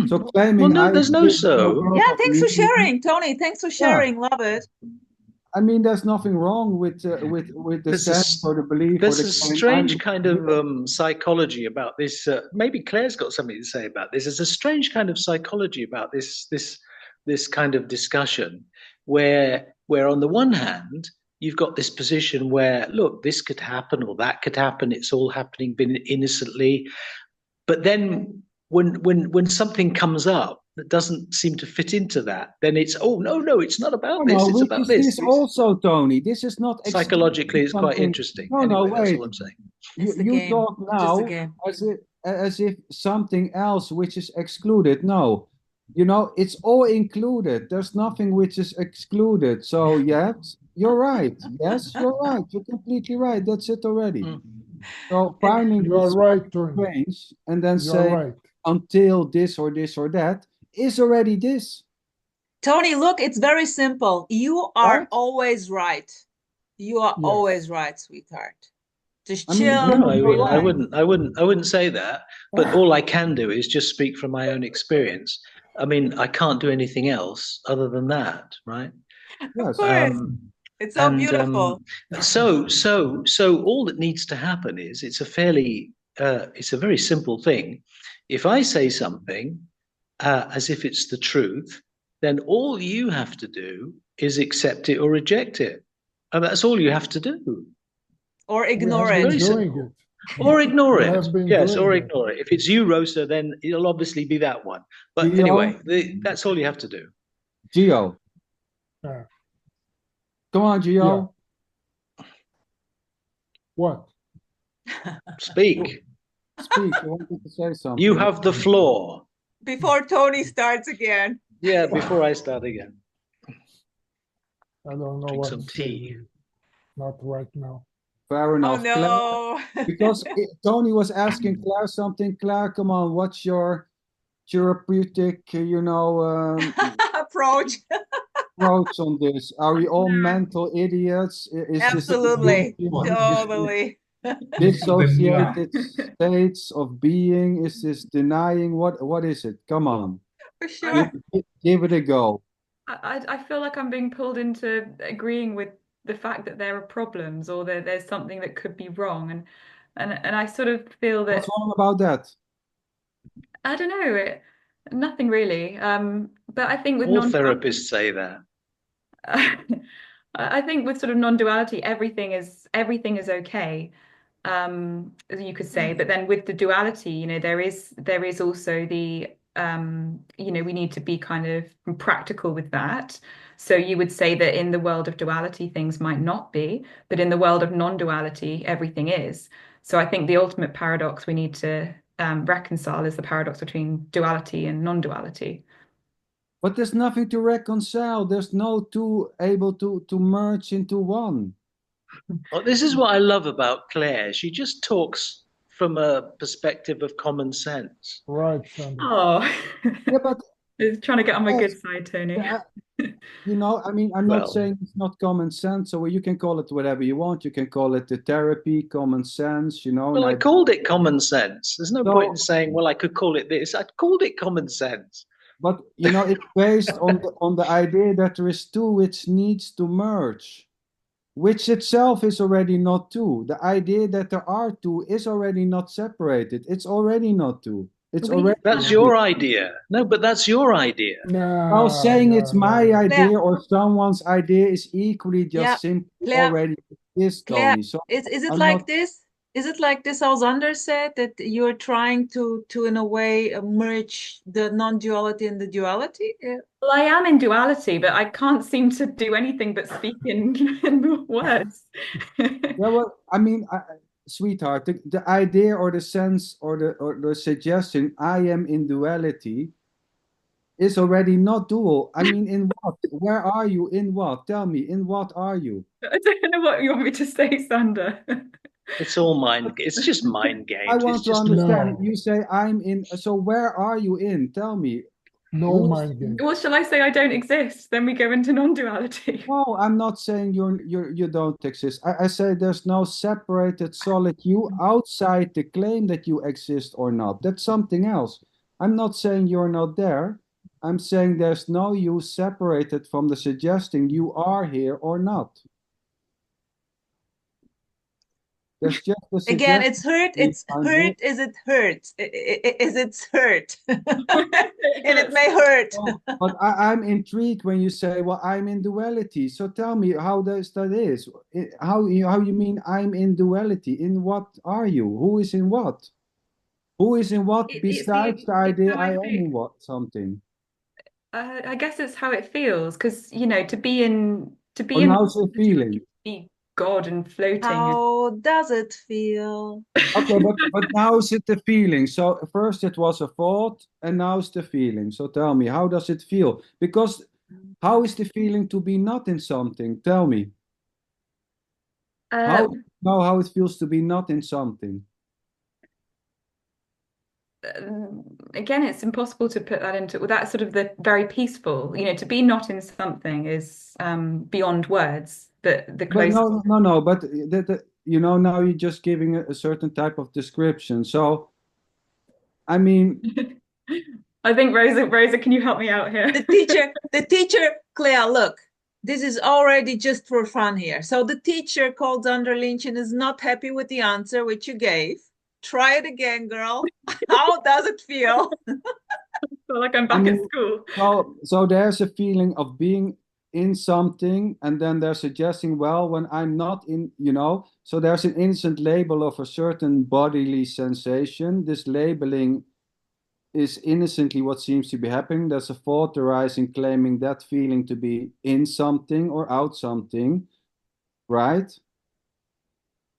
So claiming well, no, there's no so. Yeah, thanks for sharing, Tony. Thanks for sharing. Yeah. Love it. I mean, there's nothing wrong with the sense or the belief. There's a strange kind of psychology about this. Maybe Claire's got something to say about this. There's a strange kind of psychology about this kind of discussion, where on the one hand you've got this position where, look, this could happen or that could happen. It's all happening innocently, but then when something comes up that doesn't seem to fit into that, then it's no, it's not about this. It's about this. This also, Tony. This is not psychologically. It's quite interesting. No, anyway, wait. That's all I'm saying. You talk now as if something else which is excluded. No, you know, it's all included. There's nothing which is excluded. So yes, you're right. Yes, you're right. You're completely right. That's it already. So finding you're right, strange and then saying until this or this or that is already this. Tony, look, it's very simple. You are always right. You are always right, sweetheart. Just chill. No, I wouldn't say that. But all I can do is just speak from my own experience. I mean, I can't do anything else other than that, right? Yes. It's so beautiful. So all that needs to happen is it's a very simple thing. If I say something as if it's the truth, then all you have to do is accept it or reject it. And that's all you have to do. Or ignore it. Or ignore it. Yes, or ignore it. If it's you, Rosa, then it'll obviously be that one. But anyway, that's all you have to do. Gio. Come on, Gio. Yeah. What? Speak. Speak. I wanted to say something. You have the floor. Before Tony starts again. Yeah, before I start again. I don't know. Drink some tea. Not right now. Fair enough. Oh, no. Claire, because Tony was asking Claire something. Claire, come on, what's your therapeutic, approach on this? Are we all mental idiots? Is absolutely, totally. Dissociated states of being? Is this denying? What is it? Come on. For sure. Give it a go. I feel like I'm being pulled into agreeing with the fact that there are problems or there's something that could be wrong, and I sort of feel that. What's wrong about that? I don't know. Nothing really. But I think with all therapists say that. I think with sort of non-duality, everything is okay. As you could say, but then with the duality, there is also the we need to be kind of practical with that. So you would say that in the world of duality, things might not be, but in the world of non-duality, everything is. So I think the ultimate paradox we need to reconcile is the paradox between duality and non-duality. But there's nothing to reconcile. There's no two able to merge into one. Well, this is what I love about Claire. She just talks from a perspective of common sense. Right, Sander. Oh. Yeah, but It's trying to get on my good Yes. side, Tony. Yeah, you know, I mean, I'm Well- not saying it's not common sense, so you can call it whatever you want. You can call it the therapy, common sense, you know. Well, I and called it common sense. There's no So- point in saying, well, I could call it this. I called it common sense. But you know, it's based on the idea that there is two which needs to merge, which itself is already not two. The idea that there are two is already not separated. It's already not two. It's already. That's your idea. No, but that's your idea. Well, saying it's my idea or someone's idea is equally just Yeah, simply Claire, already is, Claire, Tony. So is it I'm like not- this? Is it like this, how Sander said, that you're trying to in a way merge the non-duality and the duality? Well, I am in duality, but I can't seem to do anything but speak in words. Yeah, well, I mean, sweetheart, the idea or the sense or the suggestion, I am in duality, is already not dual. I mean, in what? Where are you? In what? Tell me, in what are you? I don't know what you want me to say, Sander. It's all mind. It's just mind games. I want It's to just understand. No. You say I'm in. So where are you in? Tell me. No mind game. Well, shall I say I don't exist? Then we go into non-duality. No, I'm not saying you don't exist. I say there's no separated solid you outside the claim that you exist or not. That's something else. I'm not saying you're not there. I'm saying there's no you separated from the suggesting you are here or not. There's just the Again, it's hurt. It's I'm hurt. here. Is it hurt? Is it hurt? And it may hurt. But I'm intrigued when you say, well, I'm in duality. So tell me how that is. How you mean I'm in duality? In what are you? Who is in what? Who is in what besides the idea I am in what something? I guess it's how it feels, because you know, to be in How's it feeling? be God and floating. How does it feel? Okay, but now is it the feeling? So first it was a thought, and now it's the feeling. So tell me, how does it feel? Because how is the feeling to be not in something? Tell me. How it feels to be not in something. Again, it's impossible to put that into. Well, that's sort of the very peaceful. You know, to be not in something is beyond words. The closest. No. But you know, now you're just giving a certain type of description. So, I mean, I think Rosa, can you help me out here? The teacher, Claire, look, this is already just for fun here. So the teacher called sanderrrrrliiiinchen is not happy with the answer which you gave. Try it again, girl. How does it feel? I feel like I'm back at school. So there's a feeling of being in something, and then they're suggesting, well, when I'm not in, you know, so there's an instant label of a certain bodily sensation. This labeling is innocently what seems to be happening. There's a thought arising claiming that feeling to be in something or out something, right?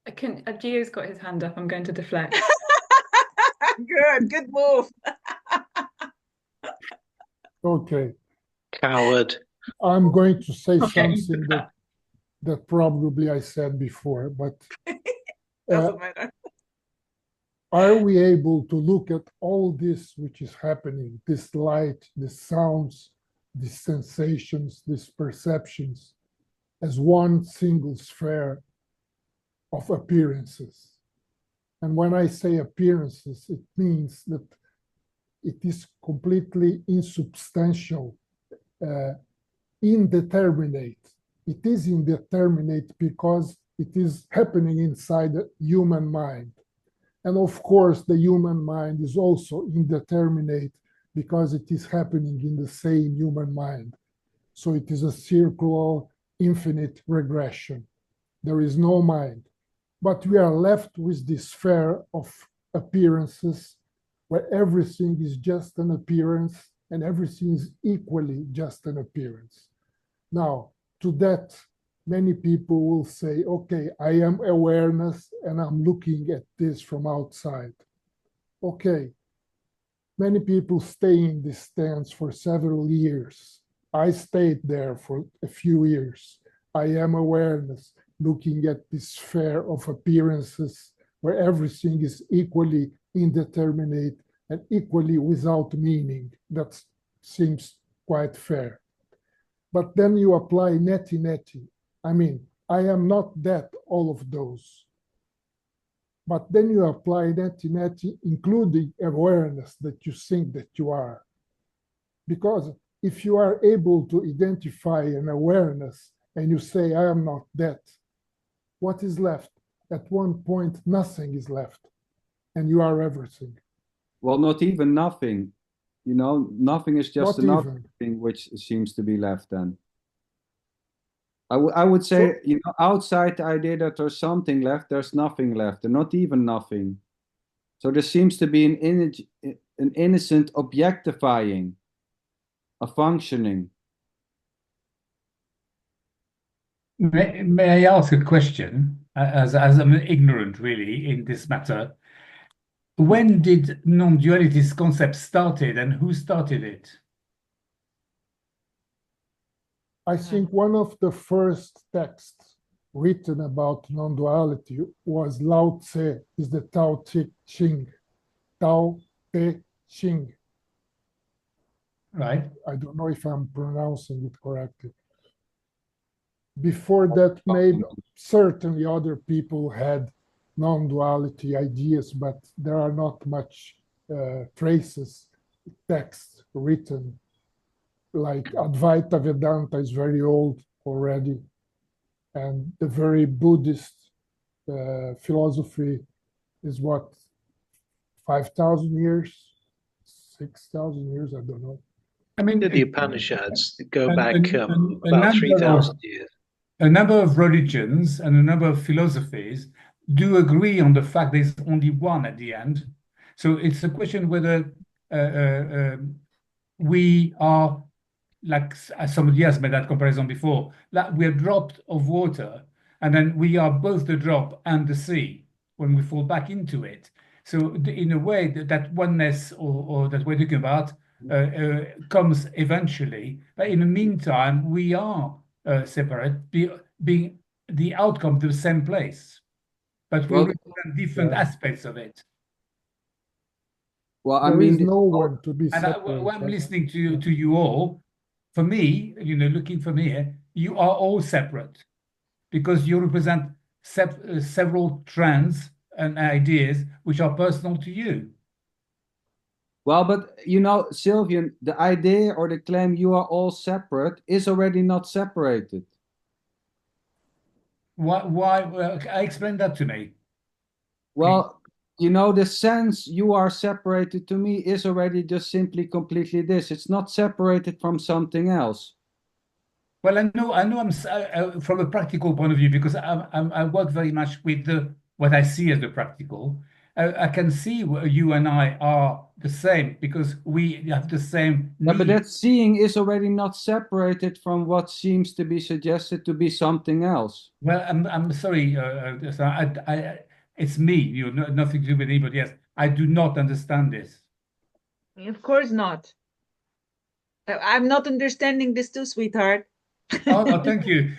Gio's got his hand up. I'm going to deflect. Good move. Okay. Coward. I'm going to say Okay. something that probably I said before, but Doesn't matter. are we able to look at all this which is happening, this light, these sounds, these sensations, these perceptions, as one single sphere of appearances? And when I say appearances, it means that it is completely insubstantial, indeterminate. It is indeterminate because it is happening inside the human mind. And of course, the human mind is also indeterminate because it is happening in the same human mind. So it is a circular, infinite regression. There is no mind. But we are left with this sphere of appearances where everything is just an appearance and everything is equally just an appearance. Now, to that, many people will say, okay, I am awareness and I'm looking at this from outside. Okay, many people stay in this stance for several years. I stayed there for a few years. I am awareness, looking at this sphere of appearances where everything is equally indeterminate and equally without meaning. That's seems quite fair. But then you apply noT. I mean, I am not that, all of those. But then you apply noT, including awareness that you think that you are. Because if you are able to identify an awareness and you say, I am not that, what is left? At one point, nothing is left, and you are everything. Well, not even nothing. You know, nothing is just Not another even. thing which seems to be left then. I would say, So, you know, outside the idea that there's something left, there's nothing left, and not even nothing. So there seems to be an innocent objectifying, a functioning. May I ask a question, as I'm ignorant really in this matter? When did non-duality's concept started, and who started it? I think one of the first texts written about non-duality was Lao Tse, is the Tao Te Ching. Tao Te Ching. Right. I don't know if I'm pronouncing it correctly. Before that, maybe certainly other people had non-duality ideas, but there are not much traces, texts written. Like Advaita Vedanta is very old already, and the very Buddhist philosophy is what, 5,000 years, 6,000 years, I don't know. I mean, the Upanishads go back about 3,000 years. A number of religions and a number of philosophies do agree on the fact there's only one at the end. So it's a question whether we are, like somebody else made that comparison before, that we're a drop of water, and then we are both the drop and the sea when we fall back into it. So in a way, that oneness or that we're talking about comes eventually. But in the meantime, we are separate, being the outcome of the same place. But we represent different aspects of it. Well, I there mean, is no one to be and separated. when I'm listening to you all, for me, you know, looking from here, you are all separate because you represent several trends and ideas which are personal to you. Well, but you know, Sylvian, the idea or the claim you are all separate is already not separated. Why? Explain that to me. Well, you know, the sense you are separated to me is already just simply completely this. It's not separated from something else. Well, I know I'm from a practical point of view, because I work very much with what I see as the practical. I can see you and I are the same because we have the same need. Yeah, but that seeing is already not separated from what seems to be suggested to be something else. Well, I'm sorry, it's me. You know, nothing to do with anybody else. I do not understand this. Of course not. I'm not understanding this too, sweetheart. Oh, thank you.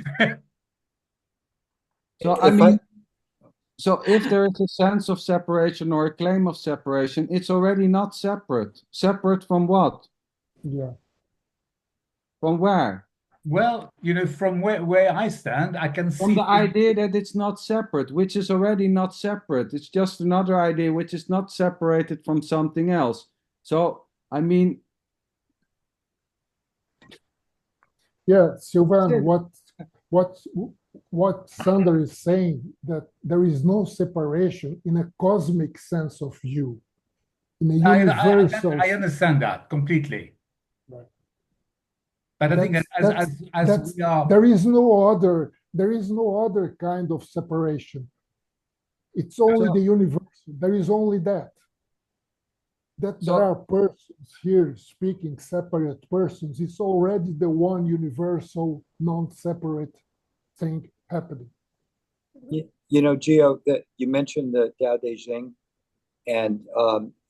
So I mean, so if there is a sense of separation or a claim of separation, it's already not separate. Separate from what? Yeah. From where? Well, you know, from where I stand, I can see from the idea that it's not separate, which is already not separate. It's just another idea which is not separated from something else. So, I mean, yeah, Sylvain, what Sander is saying, that there is no separation in a cosmic sense of you, in a universal. I understand that completely. Right. But I think as we are, there is no other kind of separation. It's only the universal. There is only that. There are persons here speaking, separate persons. It's already the one universal, non-separate thing happening. You know, Gio, that you mentioned the Tao Te Ching, and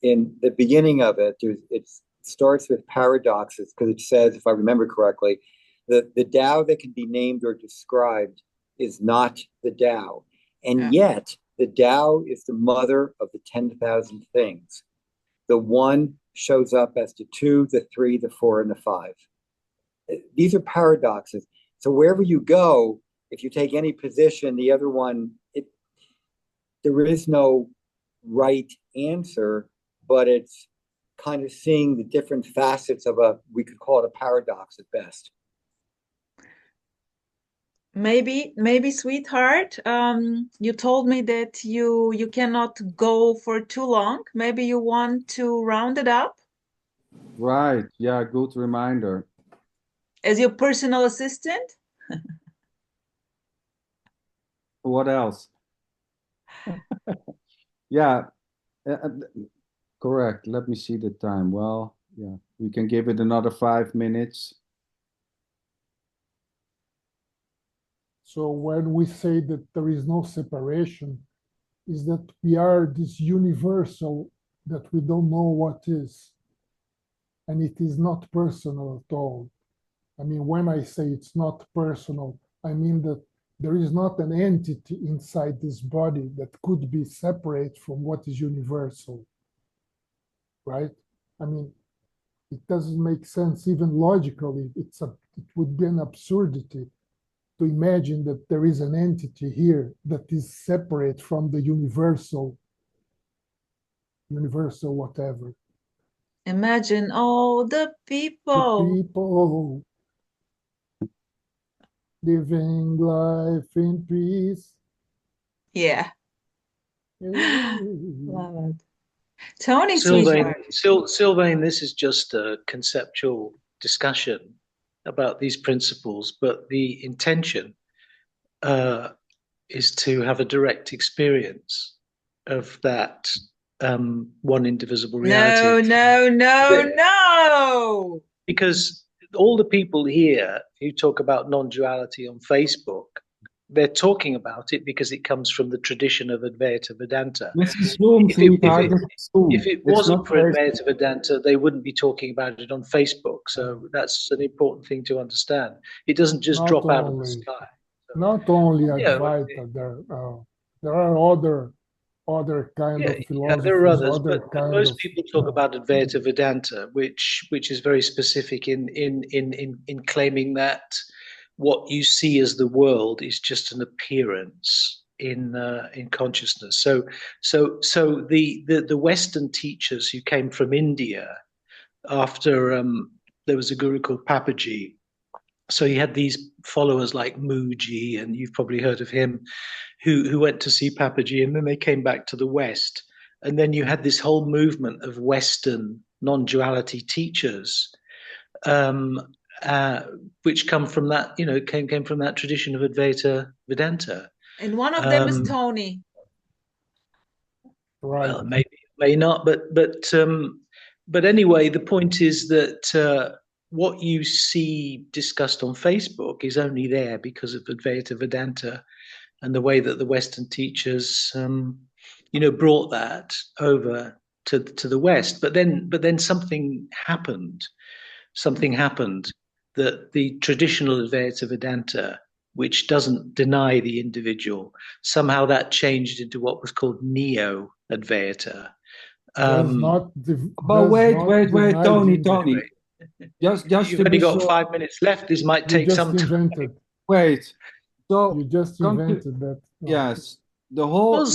in the beginning of it, it starts with paradoxes, because it says, if I remember correctly, the Tao that can be named or described is not the Tao, and yet the Tao is the mother of the 10,000 things. The one shows up as the 2, the 3, the 4, and the 5. These are paradoxes. So wherever you go, if you take any position, the other one, there is no right answer, but it's kind of seeing the different facets of we could call it a paradox at best. Maybe, sweetheart, you told me that you cannot go for too long. Maybe you want to round it up? Right. Yeah, good reminder. As your personal assistant? What else? Yeah, correct. Let me see the time. Well, yeah, we can give it another 5 minutes. So when we say that there is no separation, is that we are this universal that we don't know what is. And it is not personal at all. I mean, when I say it's not personal, I mean that there is not an entity inside this body that could be separate from what is universal, right? I mean, it doesn't make sense even logically. It would be an absurdity to imagine that there is an entity here that is separate from the universal whatever. Imagine all the people. The people living life in peace. Yeah. Love it. Tony, Sylvain, this is just a conceptual discussion about these principles, but the intention is to have a direct experience of that one indivisible reality. No. Because all the people here who talk about non-duality on Facebook, they're talking about it because it comes from the tradition of Advaita Vedanta. If it wasn't for Advaita Vedanta, they wouldn't be talking about it on Facebook. So that's an important thing to understand. It doesn't just drop out of the sky. So, not only Advaita, there are other kind of philosophies. Yeah, there are others, but most people talk about Advaita Vedanta, which is very specific in claiming that what you see as the world is just an appearance in consciousness. So the Western teachers who came from India after there was a guru called Papaji. So he had these followers like Muji, and you've probably heard of him, who went to see Papaji, and then they came back to the West. And then you had this whole movement of Western non-duality teachers, which come from that, came from that tradition of Advaita Vedanta. And one of them is Tony. Right. Well, maybe, may not, but anyway, the point is that what you see discussed on Facebook is only there because of Advaita Vedanta and the way that the Western teachers, brought that over to the West. But then something happened. Something happened that the traditional Advaita Vedanta, which doesn't deny the individual, somehow that changed into what was called Neo-Advaita. But wait, Tony. Just You've only got 5 minutes left. This might take some time. Wait. So you just invented that. Yes. The whole,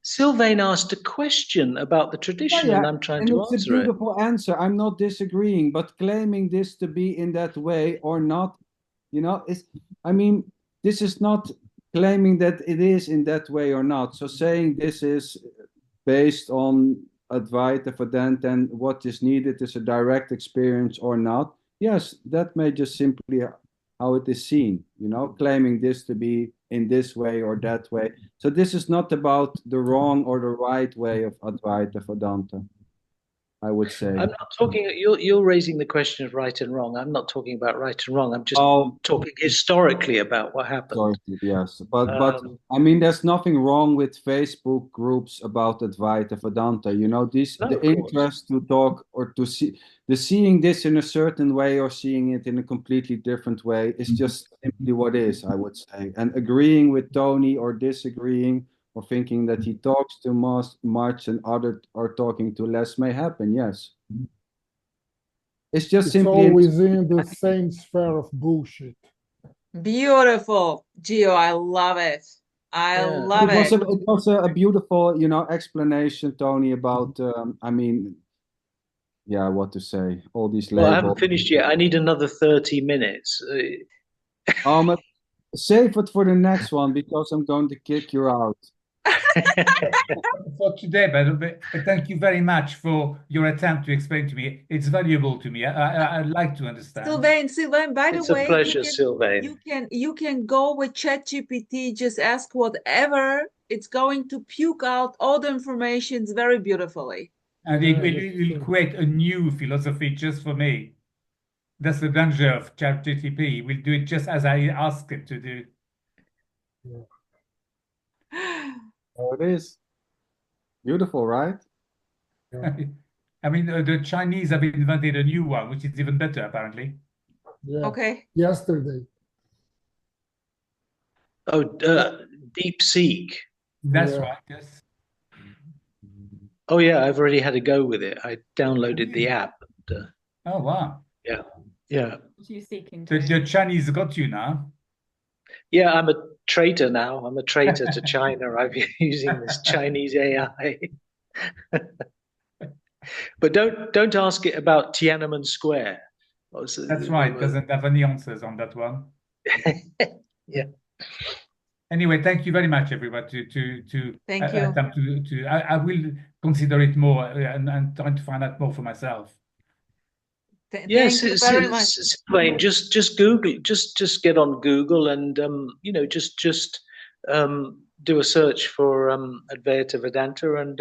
Sylvain asked a question about the tradition, and I'm trying to answer it. It's a beautiful answer. I'm not disagreeing, but claiming this to be in that way or not, this is not claiming that it is in that way or not. So saying this is based on Advaita Vedanta and what is needed is a direct experience or not. Yes, that may just simply how it is seen, claiming this to be in this way or that way. So this is not about the wrong or the right way of Advaita Vedanta, I would say. I'm not talking, you're raising the question of right and wrong. I'm not talking about right and wrong. I'm just talking historically about what happened. Yes, but there's nothing wrong with Facebook groups about Advaita Vedanta. The interest to talk or to see, the seeing this in a certain way or seeing it in a completely different way is just simply what is, I would say. And agreeing with Tony or disagreeing or thinking that he talks too much and others are talking too less may happen, yes. It's just It's simply always in the same sphere of bullshit. Beautiful, Gio. I love it. I love it. It was a beautiful, explanation, Tony, about, I mean, yeah, what to say, all these labels. Well, I haven't finished yet. I need another 30 minutes. Save it for the next one, because I'm going to kick you out. For today, but thank you very much for your attempt to explain to me. It's valuable to me. I'd like to understand. Sylvain, by the way, it's a pleasure, Sylvain. You can go with ChatGPT, just ask whatever. It's going to puke out all the information very beautifully. And it will create a new philosophy just for me. That's the danger of ChatGPT. We'll do it just as I ask it to do. Oh, it is. Beautiful, right? Yeah. I mean, the Chinese have invented a new one, which is even better, apparently. Yeah. Okay. Yesterday. Oh, DeepSeek. That's right, yes. Oh, yeah, I've already had a go with it. I downloaded the app. Oh, wow. Yeah. What are you seeking? The Chinese got you now. Yeah, I'm a traitor now. I'm a traitor to China. I've been using this Chinese AI. But don't ask it about Tiananmen Square. That's right. Doesn't have any answers on that one. Yeah. Anyway, thank you very much, everybody. Thank you. I will consider it more and trying to find out more for myself. Yes, thank you very much. Sylvain, just Google, just get on Google and just do a search for Advaita Vedanta and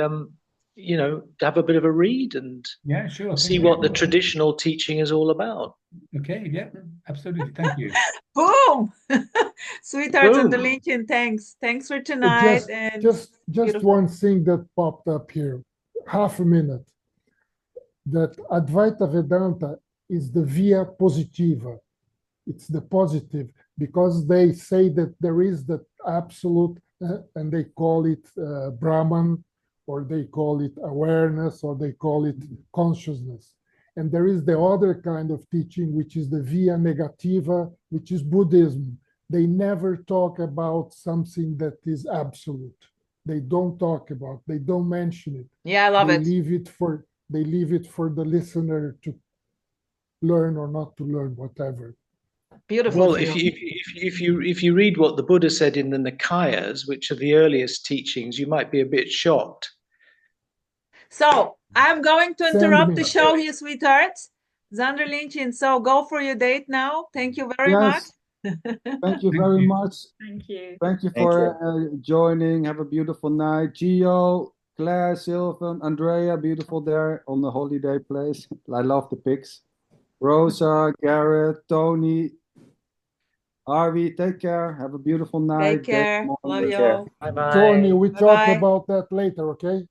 have a bit of a read and see what the traditional teaching is all about. Okay, yeah, absolutely. Thank you. Boom! Sweethearts and the Legion, thanks for tonight. Just one thing that popped up here, half a minute. That Advaita Vedanta is the via positiva. It's the positive, because they say that there is the absolute, and they call it Brahman, or they call it awareness, or they call it consciousness. And there is the other kind of teaching, which is the via negativa, which is Buddhism. They never talk about something that is absolute. They don't talk about, they don't mention it. Yeah, I love it. They leave it for the listener to learn or not to learn, whatever. Beautiful. Well, if you read what the Buddha said in the Nikayas, which are the earliest teachings, you might be a bit shocked. So I'm going to interrupt the show here, sweethearts. Sanderrrrrliiiinchen, so go for your date now. Thank you very much. Thank you very much. Thank you. Thank you for joining. Have a beautiful night. Gio, Claire, Sylvan, Andrea, beautiful there on the holiday place. I love the pics. Rosa, Garrett, Tony, Harvey, take care. Have a beautiful night. Take care. Love you. Bye-bye. Tony, we talk about that later, okay?